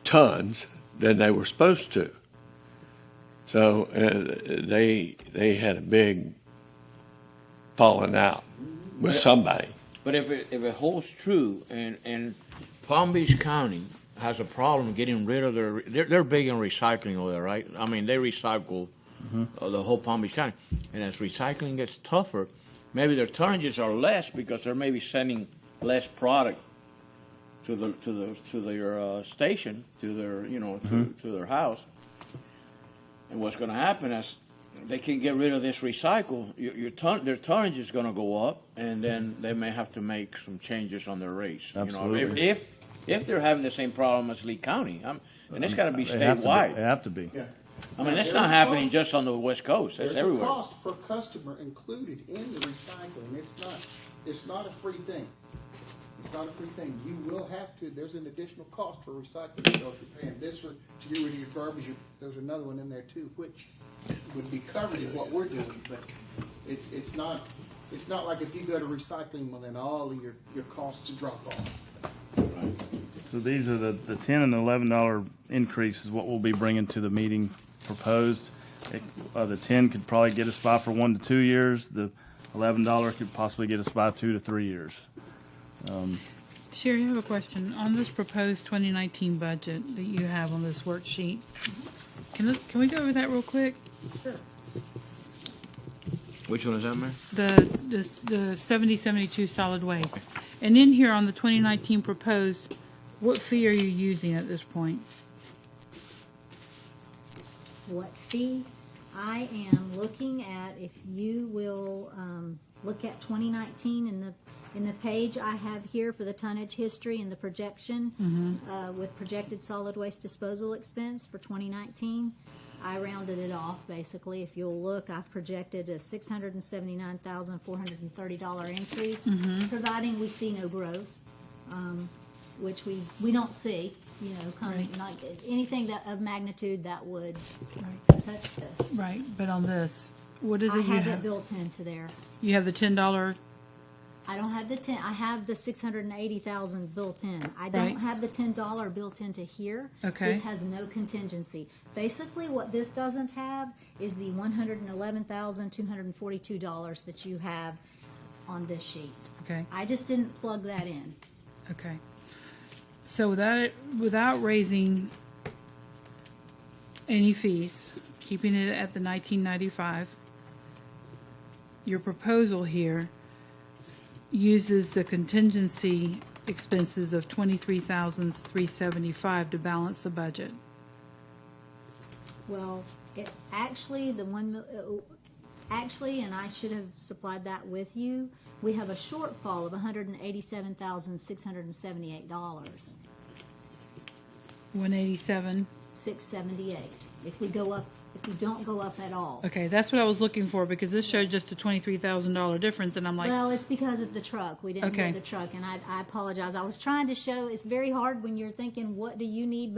tons than they were supposed to. So they had a big falling out with somebody. But if it holds true, and Palm Beach County has a problem getting rid of they're big in recycling over there, right? I mean, they recycle the whole Palm Beach County, and as recycling gets tougher, maybe their tonnages are less because they're maybe sending less product to their station, to their to their house. And what's going to happen is they can get rid of this recycle. Their tonnage is going to go up, and then they may have to make some changes on their rates. Absolutely. If they're having the same problem as Lee County, and it's got to be They have to be. statewide. They have to be. Yeah. I mean, that's There's not a happening cost. just on the West Coast. That's There's a everywhere. cost per customer included in the recycling. It's not a free thing. It's not a free thing. You will have to, there's an additional cost for recycling. So if you're paying this to get rid of your garbage, there's another one in there too, which would be covered in what we're doing, but it's not like if you go to recycling, well, then all of your costs drop off. So these are the $10 and the $11 increase is what we'll be bringing to the meeting proposed. The 10 could probably get us by for 1 to 2 years. The $11 could possibly get us by 2 to 3 years. Sherry, I have a question. On this proposed 2019 budget that you have on this worksheet, can we go over that real quick? Which one is that, Mayor? The 7072 solid waste. And in here on the 2019 proposed, what fee are you using at this point? What fee? I am looking at, if you will, look at 2019 in the page I have here for the tonnage history and the projection, with projected solid waste disposal expense for 2019. I rounded it off, basically. If you'll look, I've projected a $679,430 increase, providing we see no growth, which we don't see, coming, like anything that of magnitude that would touch this. Right, but on this, what is I it you have it have? built into there. You have the $10, I don't have the 10. I have the 680,000 built in. I don't Right. have the $10 built into here. Okay. This has no contingency. Basically, what this doesn't have is the $111,242 that you have on this sheet. okay, I just didn't plug that in. okay. So without raising any fees, keeping it at the 1995, your proposal here uses the contingency expenses of $23,375 to balance the budget. Well, it actually, and I should have supplied that with you, we have a shortfall of $187,678. 187. $678. If we don't go up at all. Okay, that's what I was looking for, because this showed just a $23,000 difference, and I'm like, Well, it's because of the truck. We didn't Okay. get the truck, and I apologize. I was trying to show, it's very hard when you're thinking, what do you need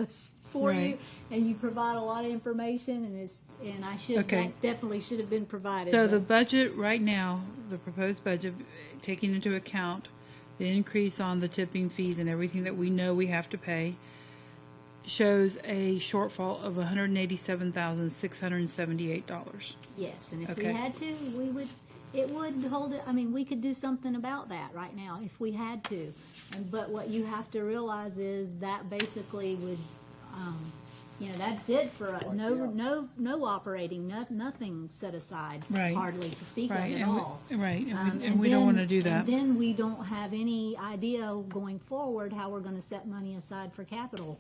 for you? Right. And you provide a lot of information, and I should, Okay. that definitely should have been provided. so but- the budget right now, the proposed budget, taking into account the increase on the tipping fees and everything that we know we have to pay, shows a shortfall of $187,678. Yes, and if Okay. we had to, it would hold it, I mean, we could do something about that right now if we had to. But what you have to realize is that basically would, that's it for, no operating, nothing set aside Right. hardly to speak of Right, at and we, all. right, and And we don't want to then- do that. And then we don't have any idea going forward how we're gonna set money aside for capital.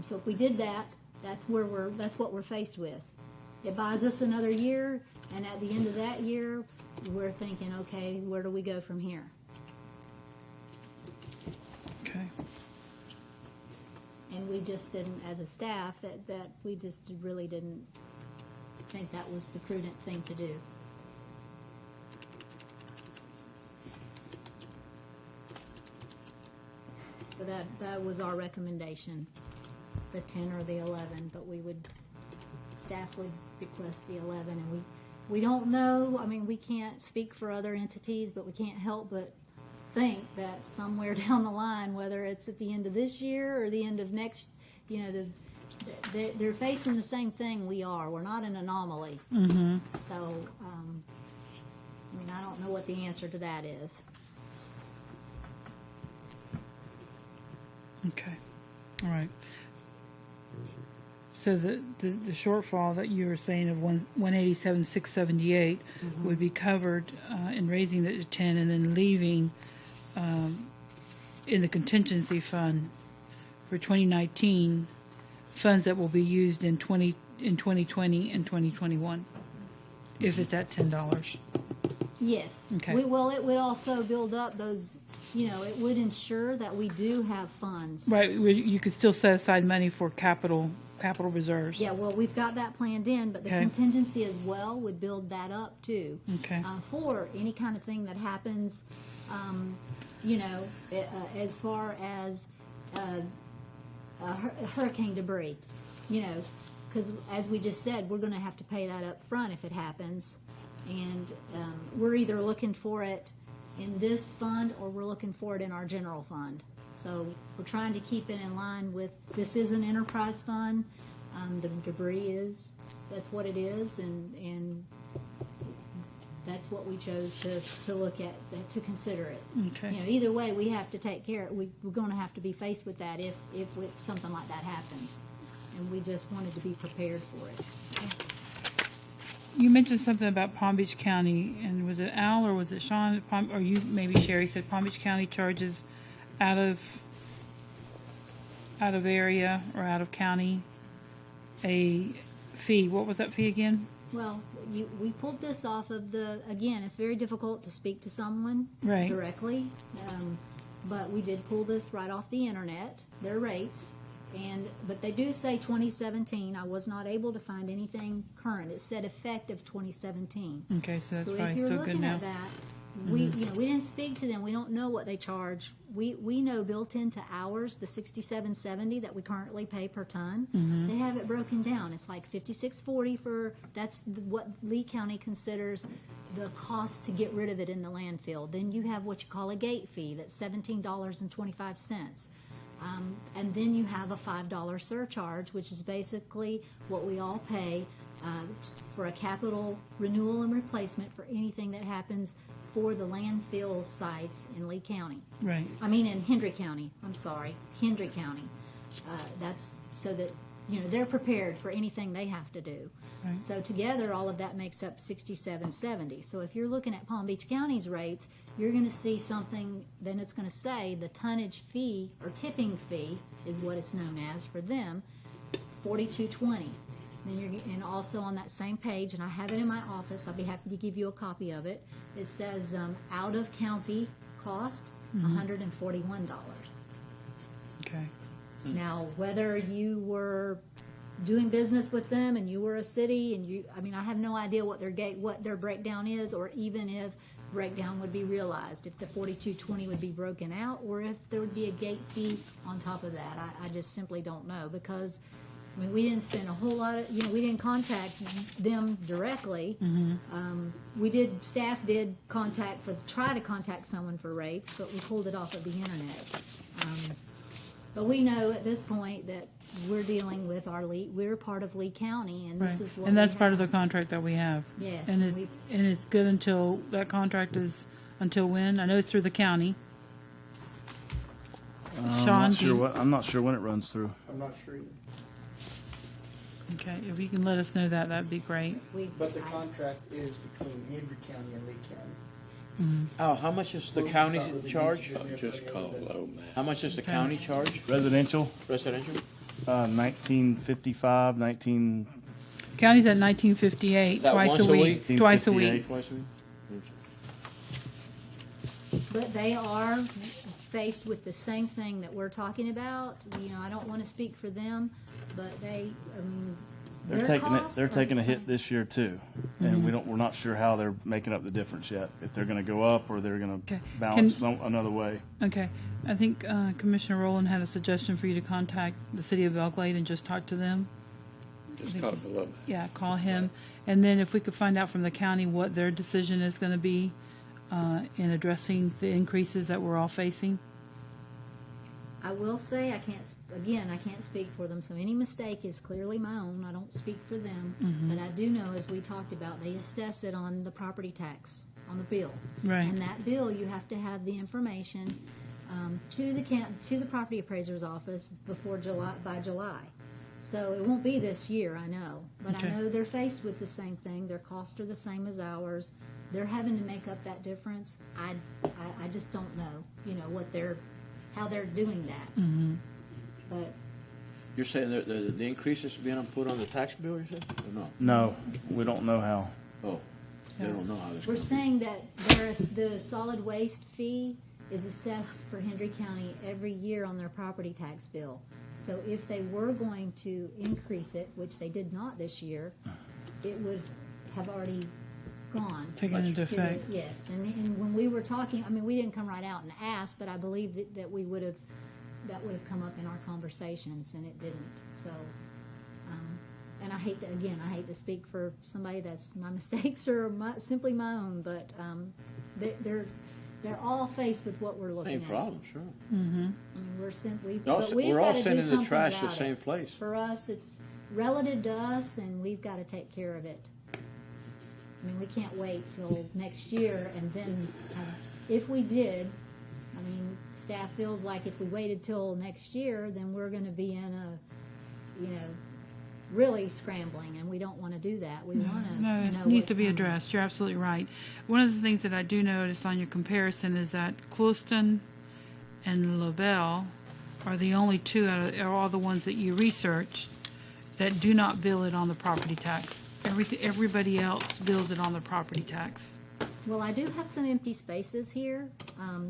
So if we did that, that's what we're faced with. It buys us another year, and at the end of that year, we're thinking, okay, where do we go from here? Okay. And we just didn't, as a staff, that we just really didn't think that was the prudent thing to do. So that was our recommendation, the 10 or the 11, but staff would request the 11, and we don't know, I mean, we can't speak for other entities, but we can't help but think that somewhere down the line, whether it's at the end of this year or the end of next, they're facing the same thing we are. We're not an anomaly. Mm-hmm. So, I don't know what the answer to that is. Okay, all right. So the shortfall that you were saying of 187,678 would be covered in raising it to 10 and then leaving in the contingency fund for 2019 funds that will be used in 2020 and 2021 if it's at $10. Yes. Okay. It would also build up those, it would ensure that we do have funds. Right, you could still set aside money for capital reserves. Yeah, well, we've got that planned in, but the Okay. contingency as well would build that up too. Okay. For any kind of thing that happens, as far as hurricane debris, because as we just said, we're going to have to pay that up front if it happens. And we're either looking for it in this fund or we're looking for it in our general fund. So we're trying to keep it in line with, this is an enterprise fund. The debris that's what it is, and that's what we chose to look at, to consider it. Okay. Either way, we have to take care, we're going to have to be faced with that if something like that happens. And we just wanted to be prepared for it. You mentioned something about Palm Beach County, and was it Al or was it Sean? Or you, maybe Sherry said Palm Beach County charges out of area or out of county a fee. What was that fee again? Well, we pulled this off of again, it's very difficult to speak to someone Right. directly, but we did pull this right off the internet, their rates, but they do say 2017. I was not able to find anything current. It said effective 2017. Okay, so that's So if probably you're still good looking now. at that, we didn't speak to them. We don't know what they charge. We know built into ours, the $67.70 that we currently pay per ton. Mm-hmm. They have it broken down. It's like $56.40 that's what Lee County considers the cost to get rid of it in the landfill. Then you have what you call a gate fee. That's $17.25. And then you have a $5 surcharge, which is basically what we all pay for a capital renewal and replacement for anything that happens for the landfill sites in Lee County. Right. I mean, in Hendry County. I'm sorry, Hendry County. That's so that they're prepared for anything they have to do. Right. So together, all of that makes up $67.70. So if you're looking at Palm Beach County's rates, you're going to see something. Then it's going to say the tonnage fee or tipping fee is what it's known as for them, $42.20. And also on that same page, and I have it in my office. I'll be happy to give you a copy of it. It says out of county cost, $141. Okay. Now, whether you were doing business with them and you were a city and I mean, I have no idea what their breakdown is, or even if breakdown would be realized, if the 4220 would be broken out, or if there would be a gate fee on top of that. I just simply don't know, because I mean, we didn't spend a whole lot of, we didn't contact them directly. Staff did try to contact someone for rates, but we pulled it off of the internet. But we know at this point that we're dealing with we're part of Lee County, and this Right. is what And that's we part of have. the contract that we have. Yes, And and it's good until, that contract is, until when? I know it's through the county. Sean, I'm not sure when it runs through. I'm not sure either. okay, if you can let us know that, that'd be great. But the contract is between Hendry County and Lee County. Al, how much is the We'll county start with the charge? beach. Just call low, man. How much does the county charge? Residential, Residential? 1955, County's at 1958, That twice once a a week, week? twice a 1958. week. Twice a week? But they are faced with the same thing that we're talking about. I don't want to speak for them, but I mean, They're their taking it. costs They're are the taking a same. hit this year too, and we're not sure how they're making up the difference yet. If they're going to go up or they're going to Okay. balance another way. Okay, I think Commissioner Rowland had a suggestion for you to contact the city of Belglade and just talk to them. Just call low, man. Yeah, call him, and then if we could find out from the county what their decision is going to be in addressing the increases that we're all facing. I will say, I can't speak for them, so any mistake is clearly my own. I don't speak for them. But I do know, as we talked about, they assess it on the property tax, on the bill. Right. And that bill, you have to have the information to the property appraiser's office by July. So it won't be this year, I know. But Okay. I know they're faced with the same thing. Their costs are the same as ours. They're having to make up that difference. I just don't know, how they're doing that. But You're saying that the increase is being put on the tax bill, you said, or no? No, we don't know how. Oh, they don't know how this. we're goes. saying that the solid waste fee is assessed for Hendry County every year on their property tax bill. So if they were going to increase it, which they did not this year, it would have already gone. Taken into to the- effect. Yes, and when we were talking, I mean, we didn't come right out and ask, but I believe that that would have come up in our conversations, and it didn't. So, and I hate to speak for somebody that's my mistakes are simply my own, but they're all faced with what we're looking Same at. problem, sure. I mean, we're simply, We're all but we've we're all got to do sending the something trash to the about same it. place. For us, it's relative to us, and we've got to take care of it. I mean, we can't wait till next year, and then if we did, I mean, staff feels like if we waited till next year, then we're going to be in a, really scrambling, and we don't want to do that. We want to No, know it needs what's to be coming. addressed. You're absolutely right. One of the things that I do notice on your comparison is that Clewiston and LaBelle are the only two out of all the ones that you researched that do not bill it on the property tax. Everybody else bills it on the property tax. Well, I do have some empty spaces here,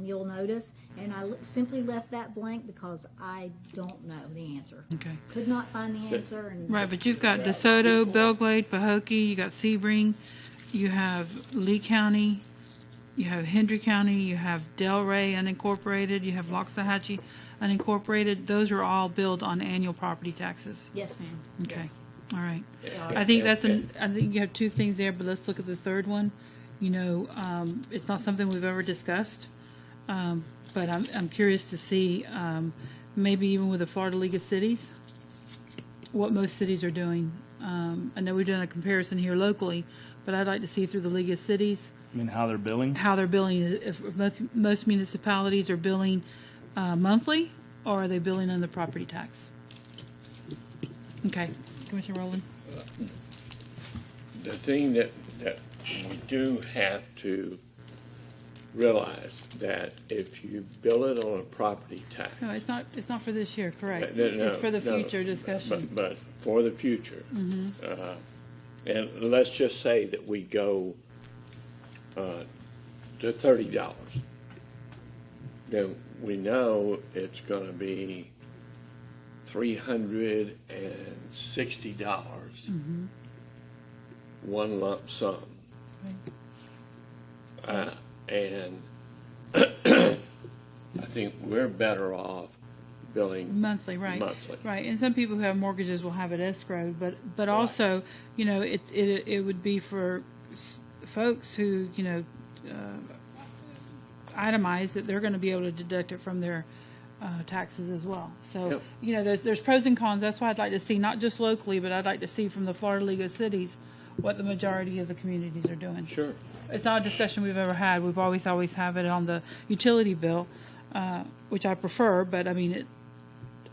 you'll notice, and I simply left that blank because I don't know the answer. Okay. Could not find the answer, and Right, but you've got DeSoto, Belglade, Pahokee, you got Sebring, you have Lee County, you have Hendry County, you have Delray unincorporated, you have Loxahatchee unincorporated. Those are all billed on annual property taxes. yes, ma'am. Okay. Yes. All right. are. I think I think you have two things there, but let's look at the third one. It's not something we've ever discussed, but I'm curious to see, maybe even with the Florida League of Cities, what most cities are doing. I know we've done a comparison here locally, but I'd like to see through the League of Cities I mean, how they're billing. how they're billing. If most municipalities are billing monthly, or are they billing on the property tax? Okay, Commissioner Rowland. The thing that we do have to realize that if you bill it on a property tax. No, it's not for this year, correct? No, It's for the no, future discussion. But for the future. And let's just say that we go to $30. Then we know it's gonna be $360, one lump sum. And I think we're better off billing Monthly, right. monthly. Right, and some people who have mortgages will have it escrowed, but also, you know, it would be for folks who, you know, itemize that they're gonna be able to deduct it from their taxes as well. So, Yep. you know, there's pros and cons. That's why I'd like to see, not just locally, but I'd like to see from the Florida League of Cities what the majority of the communities are doing. Sure. It's not a discussion we've ever had. We've always have it on the utility bill, which I prefer, but I mean,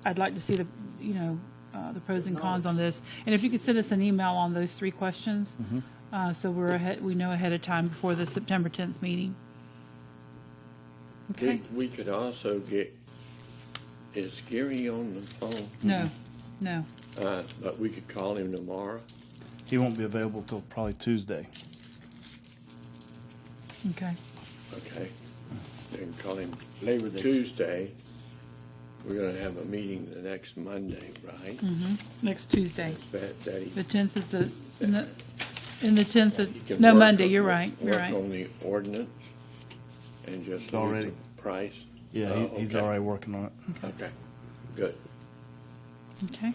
I'd like to see the, you know, the pros and cons on this. And if you could send us an email on those 3 questions, so we know ahead of time before the September 10th meeting. Okay. We could also get, is Gary on the phone? No. But we could call him tomorrow. He won't be available till probably Tuesday. Okay. Okay. Then call him Labor Day. Tuesday. We're gonna have a meeting the next Monday, right? Next Tuesday. That he The 10th is in the 10th he of, can no, work Monday, on- you're right. Work on the ordinance and just leave already- the price. Yeah, Oh, he's okay. already working on it. Okay, good. Okay.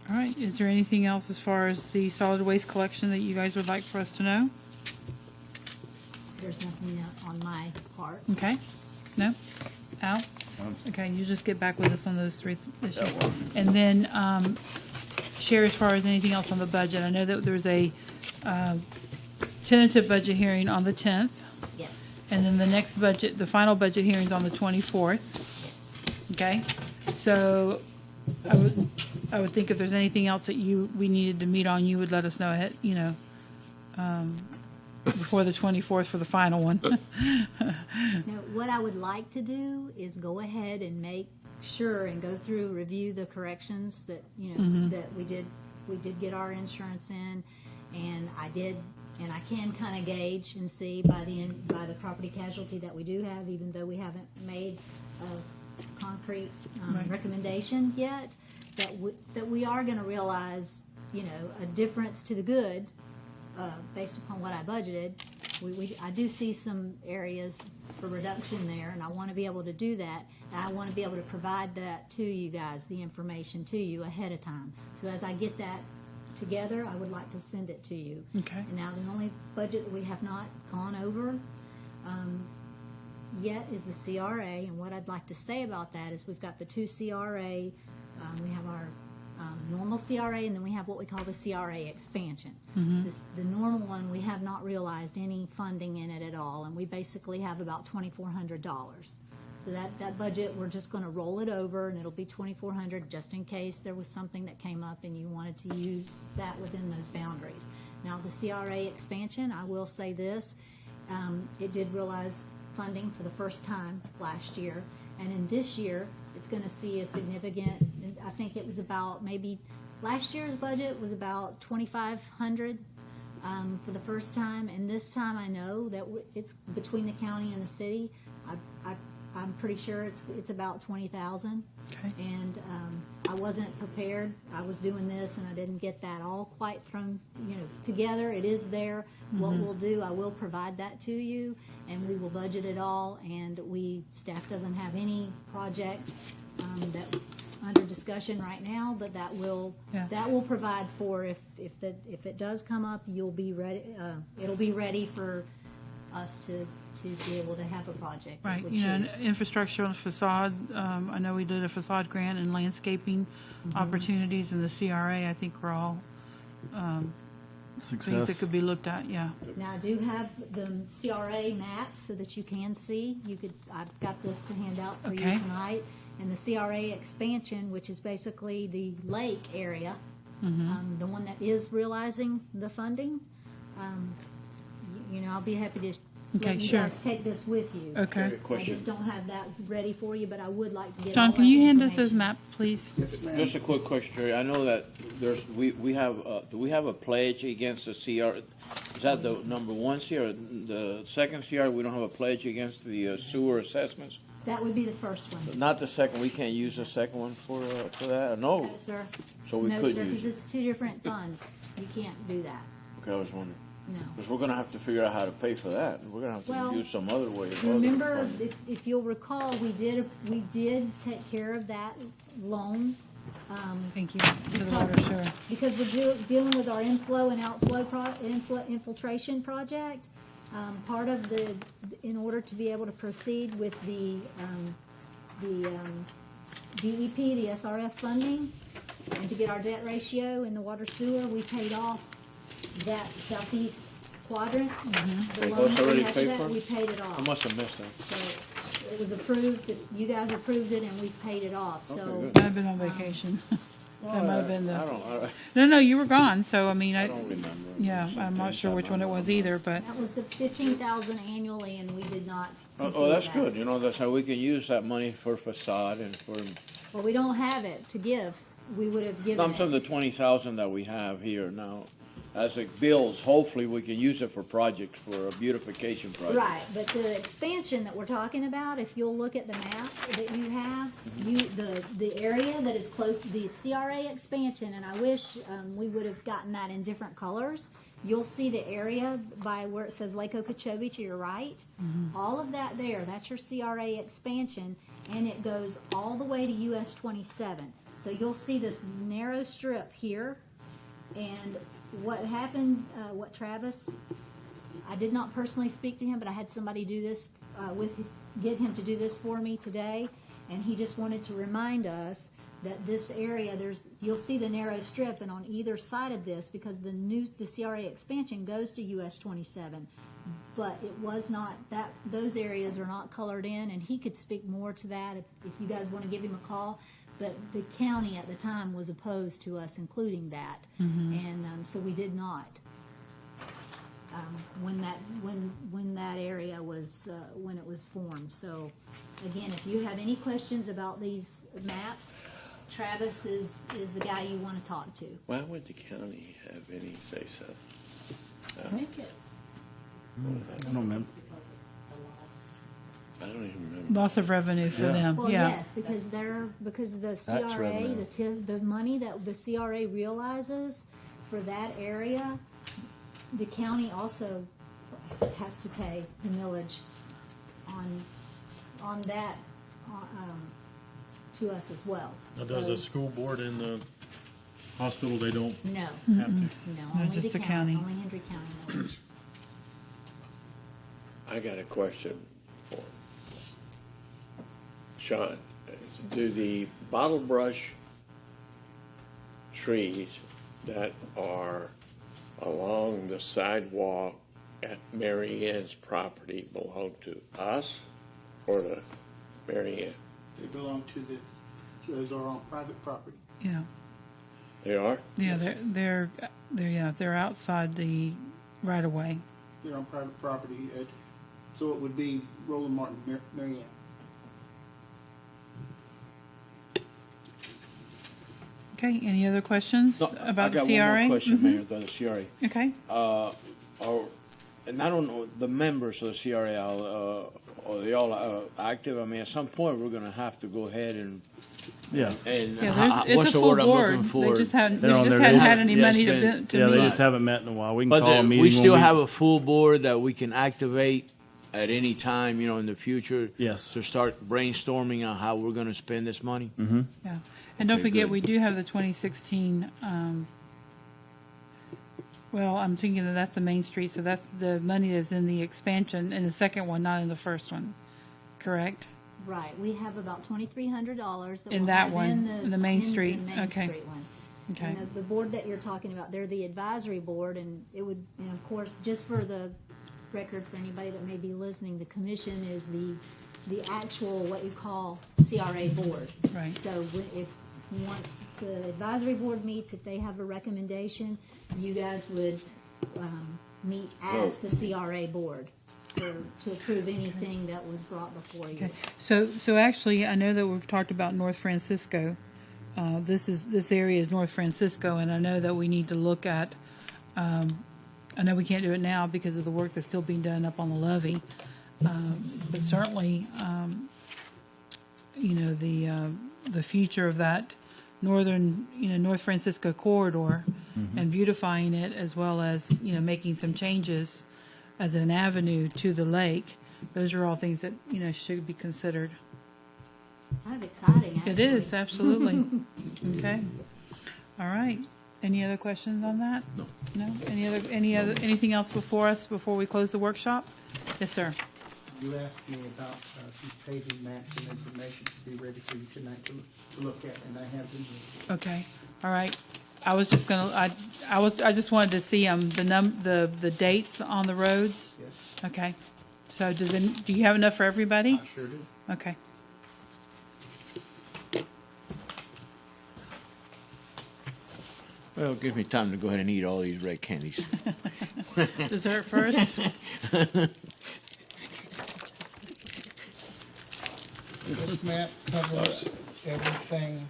All right, is there anything else as far as the solid waste collection that you guys would like for us to know? There's nothing on my part. Okay? No? Al? Okay, you just get back with us on those 3 issues. And then, Sherry, as far as anything else on the budget, I know that there's a tentative budget hearing on the 10th, Yes, and then the next budget, the final budget hearing's on the 24th, yes. okay? So I would think if there's anything else that we needed to meet on, you would let us know ahead, you know, before the 24th for the final one. Now, what I would like to do is go ahead and make sure and go through, review the corrections that, you know, that we did get our insurance in, and I can kind of gauge and see by the property casualty that we do have, even though we haven't made a concrete Right. recommendation yet, that we are going to realize, you know, a difference to the good based upon what I budgeted. I do see some areas for reduction there, and I want to be able to do that, and I want to be able to provide that to you guys, the information to you ahead of time. So as I get that together, I would like to send it to you. Okay. And now the only budget that we have not gone over yet is the CRA, and what I'd like to say about that is we've got the 2 CRA, we have our normal CRA, and then we have what we call the CRA expansion. The normal one, we have not realized any funding in it at all, and we basically have about $2,400. So that budget, we're just going to roll it over, and it'll be $2,400 just in case there was something that came up and you wanted to use that within those boundaries. Now, the CRA expansion, I will say this, it did realize funding for the first time last year, and in this year, it's going to see a significant, I think it was about maybe, last year's budget was about $2,500 for the first time, and this time I know that it's between the county and the city. I'm pretty sure it's about 20,000. Okay. And I wasn't prepared. I was doing this, and I didn't get that all quite thrown, you know, together. It is there. What we'll do, I will provide that to you, and we will budget it all. And staff doesn't have any project that under discussion right now, but that will provide for if it does come up, you'll be ready. It'll be ready for us to be able to have a project. if Right, we you know, choose. infrastructure on facade, I know we did a facade grant and landscaping opportunities in the CRA, I think we're all things that Success. could be looked at, yeah. Now, I do have the CRA maps so that you can see. I've got this to hand out for Okay. you tonight. And the CRA expansion, which is basically the lake area, the one that is realizing the funding, you know, I'll be happy to Okay, let you sure. guys take this with you. Okay. I Question. just don't have that ready for you, but I would like to get John, all can that you hand us information. those map, please? Yes, ma'am. Just a quick question, Terry. I know that we have, do we have a pledge against the CR? Is that the number 1 CR? The second CR, we don't have a pledge against the sewer assessments? That would be the first one. Not the second, we can't use the second one for that? No, No, sir. so we No, could sir, use because it. it's two different funds. You can't do that. Okay, I was wondering. No. Because we're gonna have to figure out how to pay for that. We're gonna have to Well, use some other way. other Remember, funding. if you'll recall, we did take care of that loan. Thank you for the water sewer. Because we're dealing with our inflow and outflow infiltration project. Part of in order to be able to proceed with the DEP, the SRF funding, and to get our debt ratio in the water sewer, we paid off that southeast quadrant. The loan That's that we already had paid that, for? we paid it off. I must have missed that. So it was approved, that you guys approved it, and we paid it off, so. good. Might have been on vacation. That might have been I the, don't, no, you were gone, so I mean, I don't remember. yeah, I'm not sure which one it was either, but, That was the 15,000 annually, and we did not. Oh, complete that's that. good. You know, that's how we can use that money for facade and for, Well, we don't have it to give. We would have given some of it. the 20,000 that we have here now. As it builds, hopefully we can use it for projects, for a beautification project. Right, but the expansion that we're talking about, if you'll look at the map that you have, the area that is close to the CRA expansion, and I wish we would have gotten that in different colors. You'll see the area by where it says Lake Okeechobee to your right. All of that there, that's your CRA expansion, and it goes all the way to US 27. So you'll see this narrow strip here, and what happened, what Travis, I did not personally speak to him, but I had somebody do this get him to do this for me today, and he just wanted to remind us that this area, you'll see the narrow strip, and on either side of this, because the CRA expansion goes to US 27, but it was not, those areas are not colored in, and he could speak more to that if you guys want to give him a call. But the county at the time was opposed to us including that, and so we did not. When that area was when it was formed. So again, if you have any questions about these maps, Travis is the guy you want to talk to. Why would the county have any say-so? I don't remember. I don't even remember. loss of revenue for Yeah. them, Well, yeah. yes, because the CRA, revenue. the money that the CRA realizes for that area, the county also has to pay the millage on that to us as well. Now, does So, the school board and the hospital, they don't No, have to? no, only just the the county, county. only Hendry County millage. I got a question for Sean. Do the bottle brush trees that are along the sidewalk at Mary Ann's property belong to us or to Mary Ann? They belong to those are on private property. Yeah, They are? yeah, they're outside the right of way. They're on private property, so it would be Roland Martin, Mary Ann. Okay, any other questions No, about the I got CRA? one more question, Mayor, about the CRA. Okay, And I don't know, the members of the CRA, are they all active? I mean, at some point, we're gonna have to go ahead and, Yeah. yeah, it's what's a the full word I'm looking board. for? They just hadn't They're on there. had any Yeah, money it's been- to Yeah, they meet. just haven't met in a while. We can But call a meeting. we when still have a full board that we can activate at any time, you know, in the future. Yes. To start brainstorming on how we're gonna spend this money. Yeah, and don't Okay, forget, good. we do have the 2016, well, I'm thinking that's the Main Street, so that's the money that's in the expansion, in the second one, not in the first one, correct? Right, we have about $2,300 that In we'll that have one, in the Main in Street, Main okay. Street one. Okay, And the board that you're talking about, they're the advisory board, and it would, and of course, just for the record, for anybody that may be listening, the commission is the actual, what you call CRA board. Right. So once the advisory board meets, if they have a recommendation, you guys would meet as the CRA board to approve anything that was brought before you. okay. So actually, I know that we've talked about North Francisco. This area is North Francisco, and I know that we need to look at, I know we can't do it now because of the work that's still being done up on the levee. But certainly, the future of that northern, North Francisco corridor and beautifying it, as well as, making some changes as an avenue to the lake. Those are all things that, should be considered. Kind of exciting, actually. It is, absolutely. Okay. All right. Any other questions on that? No. No? Anything else before us, before we close the workshop? Yes, sir. You asked me about some paving maps and information to be ready for you tonight to look at, and I have them. Okay. All right. I was just gonna, I just wanted to see, the dates on the roads. Yes, Okay. So do you have enough for everybody? I sure do. Okay. Well, give me time to go ahead and eat all these red candies. Dessert first? This map covers everything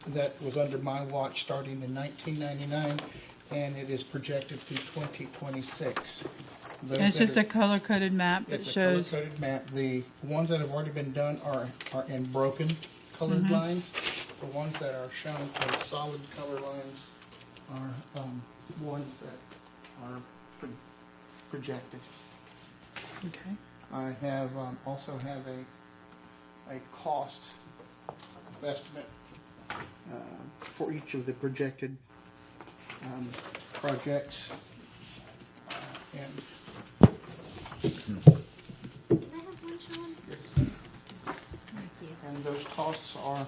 that was under my watch starting in 1999, and it is projected through 2026. Those And it's that just are- a color-coded map that It's a shows, color-coded map. The ones that have already been done are in broken colored lines. The ones that are shown in solid color lines are ones that are projected. okay. I have also have a cost estimate for each of the projected projects. And Can I have one, Sean? Thank you. And those costs are,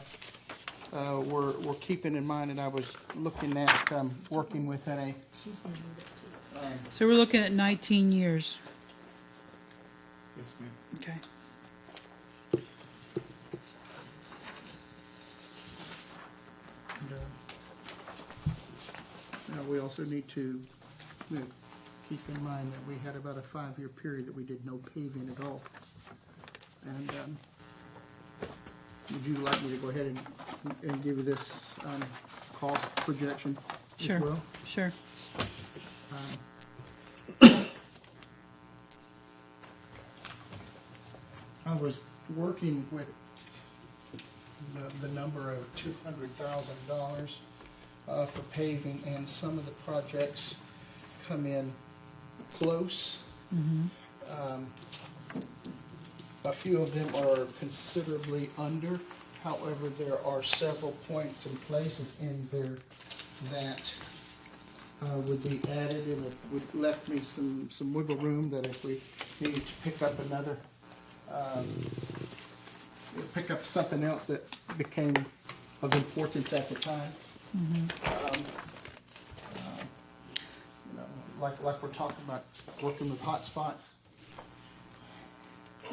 we're keeping in mind that I was looking at working within a, She's gonna move it to So we're looking at 19 years. yes, ma'am. Okay. And, we also need to keep in mind that we had about a 5-year period that we did no paving at all. And would you like me to go ahead and give you this cost projection as Sure. well? Sure. I was working with the number of $200,000 for paving, and some of the projects come in close. A few of them are considerably under. However, there are several points and places in there that would be added, and it would left me some wiggle room that if we needed to pick up another, pick up something else that became of importance at the time. Like we're talking about working with hot spots.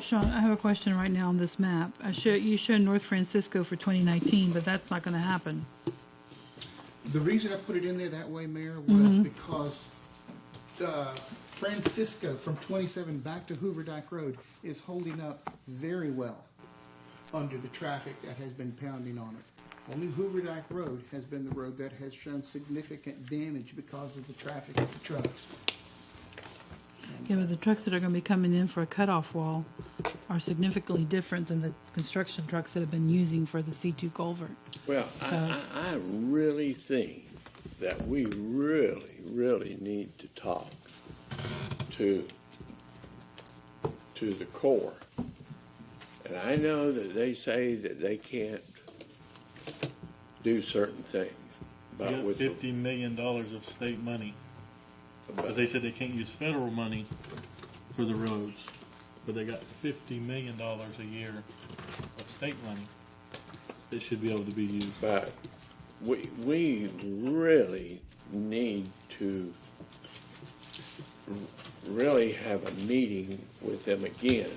Sean, I have a question right now on this map. You showed North Francisco for 2019, but that's not going to happen. The reason I put it in there that way, Mayor, was because Francisco from 27 back to Hoover Dyke Road is holding up very well under the traffic that has been pounding on it. Only Hoover Dyke Road has been the road that has shown significant damage because of the traffic of the trucks. Yeah, but the trucks that are going to be coming in for a cutoff wall are significantly different than the construction trucks that have been using for the C2 culvert. Well, So- I really think that we really need to talk to the Corps. And I know that they say that they can't do certain things, They but got with $50 million of state money. Because they said they can't use federal money for the roads, but they got $50 million a year of state money that should be able to be used. But we really need to really have a meeting with them again.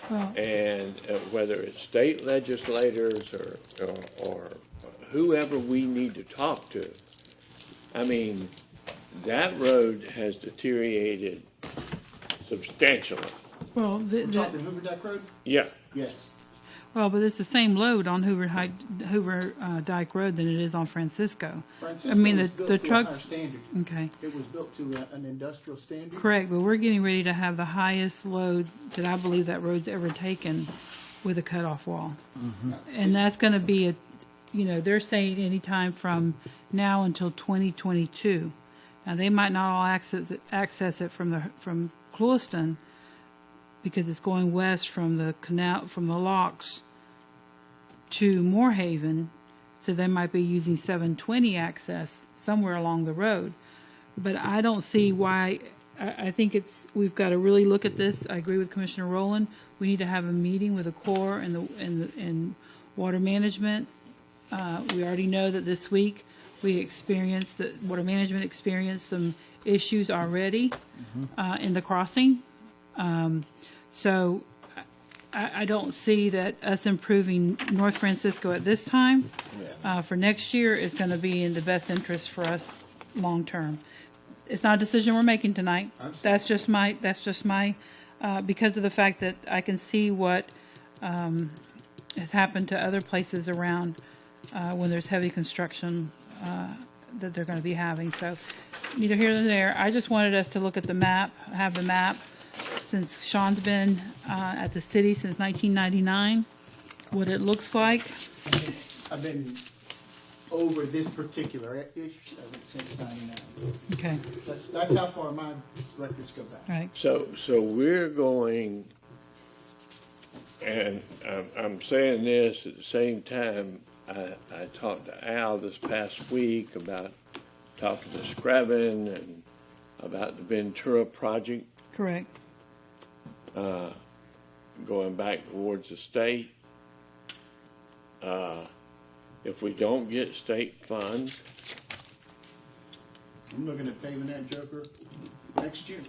Well, And whether it's state legislators or whoever we need to talk to. I mean, that road has deteriorated substantially. well, We're talking Hoover Dyke Road? Yeah, Yes. well, but it's the same load on Hoover Dyke Road than it is on Francisco. Francisco mean, was the built to a higher trucks- standard. Okay. It was built to an industrial standard. Correct, but we're getting ready to have the highest load that I believe that road's ever taken with a cutoff wall. And that's gonna be they're saying anytime from now until 2022. Now, they might not all access it from Clewiston, because it's going west from the canal, from the locks to Moorhaven, so they might be using 720 access somewhere along the road. But I don't see why. I think we've got to really look at this. I agree with Commissioner Rowland. We need to have a meeting with the Corps and water management. We already know that this week that water management experienced some issues already in the crossing. So I don't see that us improving North Francisco at this time for next year is going to be in the best interest for us long term. It's not a decision we're making tonight. That's just my because of the fact that I can see what has happened to other places around when there's heavy construction that they're going to be having. So neither here nor there. I just wanted us to look at the map, have the map, since Sean's been at the city since 1999, what it looks like. I've been over this particular issue of it since '99. Okay, That's how far my records go back. right. So we're going, and I'm saying this at the same time, I talked to Al this past week about talking to Screven and about the Ventura project Correct. going back towards the state. If we don't get state funds, I'm looking at paving that joker next year.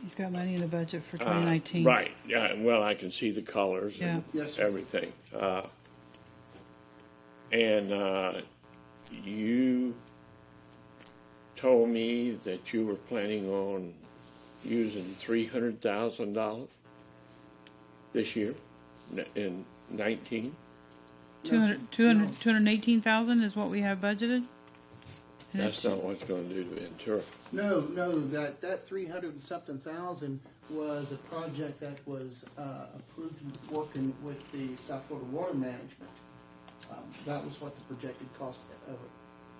He's got money in the budget for 2019. right? Yeah, well, I can see the colors and Yes, sir. everything. And you told me that you were planning on using $300,000 this year in 19. 218,000 is what we have budgeted? And That's it's- not what's going to do to Ventura. No, that 300 and something thousand was a project that was approved working with the South Florida Water Management. That was what the projected cost of it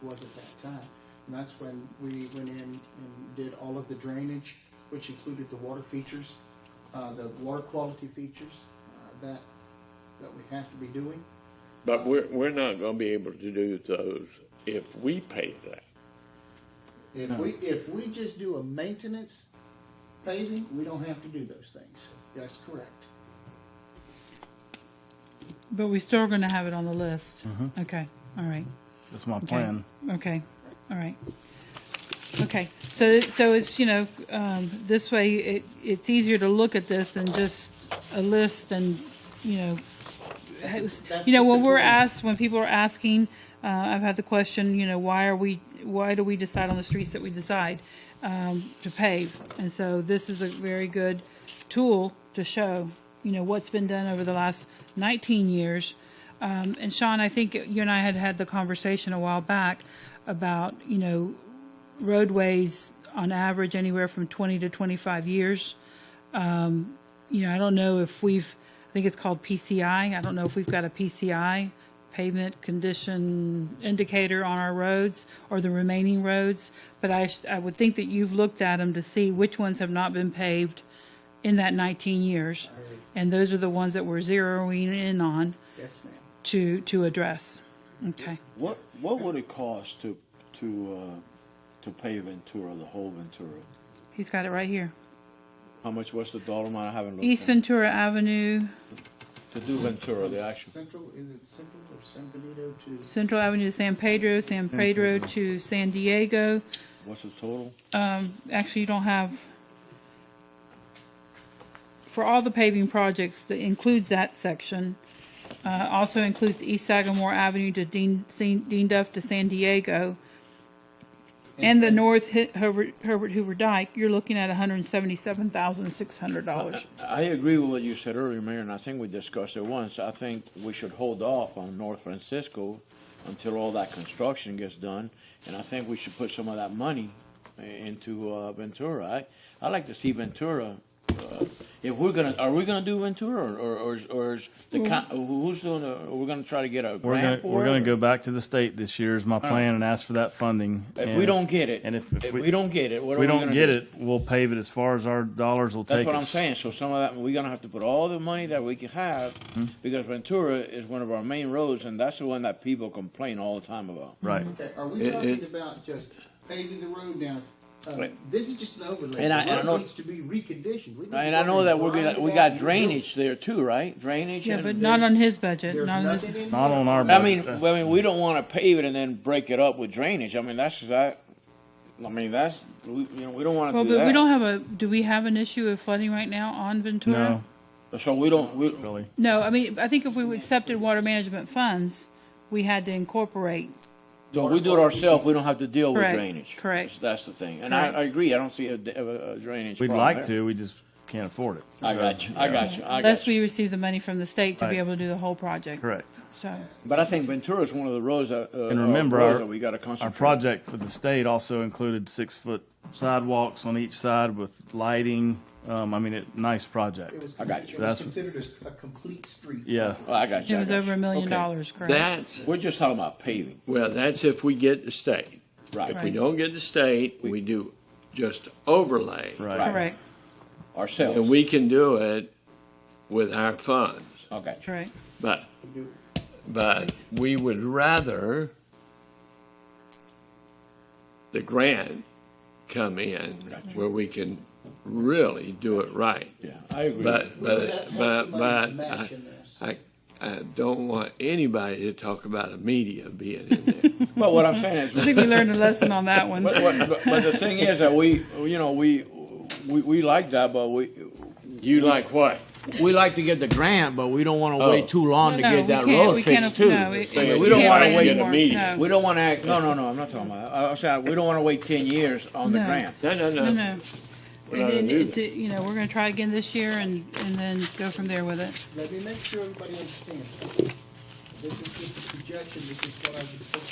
was at that time. And that's when we went in and did all of the drainage, which included the water features, the water quality features that we have to be doing. But we're not going to be able to do those if we pay that. If we just do a maintenance paving, we don't have to do those things. That's correct. But we still are going to have it on the list. Okay, all right. That's my Okay. plan. Okay, all right. Okay, so it's, this way it's easier to look at this than just a list and, That's when just a plan. when people are asking, I've had the question, why do we decide on the streets that we decide to pave? And so this is a very good tool to show, what's been done over the last 19 years. And Sean, I think you and I had the conversation a while back about, roadways on average anywhere from 20 to 25 years. I don't know if I think it's called PCI. I don't know if we've got a PCI, pavement condition indicator, on our roads or the remaining roads. But I would think that you've looked at them to see which ones have not been paved in that 19 years. And those are the ones that we're zeroing in on Yes, ma'am. to address. Okay. What would it cost to pave Ventura, the whole Ventura? He's got it right here. How much was the dollar amount? I haven't looked. East at it. Ventura Avenue, To do Ventura, the actual. Central, is it Central or San Benito to? Central Avenue to San Pedro to San Diego. What's the total? Actually, you don't have, for all the paving projects, that includes that section. Also includes the East Sagamore Avenue to Dean Duff to San Diego. And the North Herbert Hoover Dike, you're looking at $177,600. I agree with what you said earlier, Mayor, and I think we discussed it once. I think we should hold off on North Francisco until all that construction gets done, and I think we should put some of that money into Ventura. I like to see Ventura. If we're gonna, are we gonna do Ventura or is the, who's doing we're gonna try to get a grant for it? We're gonna go back to the state this year is my plan and ask for that funding. If we don't get it, and if we don't get it, what if are we we don't gonna get do? it, we'll pave it as far as our dollars will That's take what I'm us. saying. So some of that, we're gonna have to put all the money that we can have, because Ventura is one of our main roads, and that's the one that people complain all the time about. Right. Okay, are we talking about just paving the road down? This is just an overlay. And I The road know- needs to be reconditioned. We need to And go I know and that grind we it got out. drainage there too, right? Drainage. Yeah, and but not on his budget, There's not on his. nothing in Not there. on our I budget. mean, we don't want to pave it and then break it up with drainage. I mean, that's that. I mean, that's we don't want to Well, do but that. we don't have do we have an issue of flooding right now on Ventura? No, So we don't. really. No, I mean, I think if we accepted water management funds, we had to incorporate. So if we do it ourselves, we don't have to deal with Correct, drainage. correct. That's the thing. And Correct. I agree. I don't see a drainage. We'd problem like there. to, we just can't afford it. I So, got you. I got you. I Unless got you. we receive the money from the state to be Right. able to do the whole project. Correct. So, But I think Ventura is one of the roads that. And remember, roads our, that we got to our concentrate. project for the state also included 6-foot sidewalks on each side with lighting. I mean, nice project. It was, I got you. it was That's- considered a complete street. Yeah. Oh, I got you. it I was got over you. $1 million, Okay. correct? That's, We're just talking about paving, well, that's if we get the state. right? If we don't get the state, we do just overlay. Right. Correct, Ourselves. And we can do it with our funds. Okay. correct. But we would rather the grant come in where we can really do it right. Yeah, I agree. But, We would have some money to but match in this. I don't want anybody to talk about a media being in there. But what I'm saying is, I think we learned a lesson on that one. but the thing is that we like that, but You like what? we like to get the grant, but we don't want to Oh. wait too long to No, get that we can't- road we can't fixed aff- too. no, We don't can't want wait to wait. anymore, no. We don't want to act. No, I'm not talking about that. I'm saying we don't want to wait 10 years on the No. grant. No. No. We're not gonna And do it's, we're gonna try again this year and then go from there with it. Let me make sure everybody understands something. This is just a projection, this is what I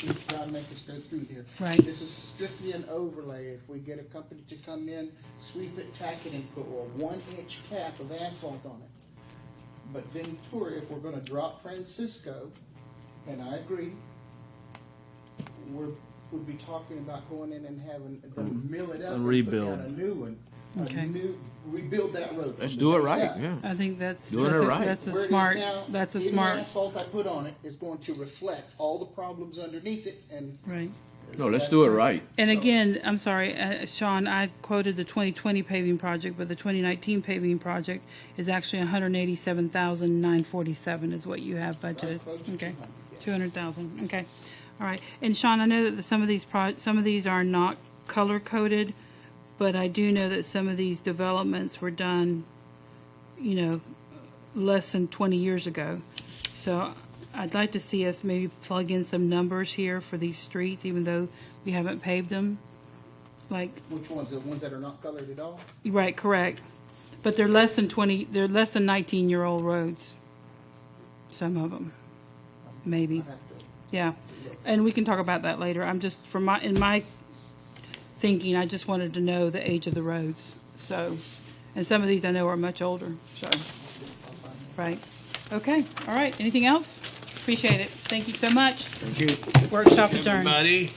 was trying to make us go through here. Right. This is strictly an overlay. If we get a company to come in, sweep it, tack it, and put a 1-inch cap of asphalt on it. But Ventura, if we're gonna drop Francisco, and I agree, we'd be talking about going in and having them mill it up and put rebuild. down a new one. Okay. Rebuild that road. Let's from do the it base right. up. Yeah. I think that's Doing it right. that's a Where it is smart, now, that's a even smart, the asphalt I put on it is going to reflect all the problems underneath it, and right. No, let's do it right. And again, I'm sorry, Sean, I quoted the 2020 paving project, but the 2019 paving project is actually 187,947 is what you have budgeted. close to Okay, 200, 200,000, okay. All right, and Sean, I know that some of these are not color coded, but I do know that some of these developments were done, less than 20 years ago. So I'd like to see us maybe plug in some numbers here for these streets, even though we haven't paved them. Like, which ones, the ones that are not colored at all? right, correct. But they're less than 19-year-old roads. Some of them, maybe. I have to- Yeah, and we can talk about that later. I'm just, in my thinking, I just wanted to know the age of the roads. So, and some of these I know are much older, so. Right. Okay, all right. Anything else? Appreciate it. Thank you so much. Thank you. Workshop adjourned. Everybody.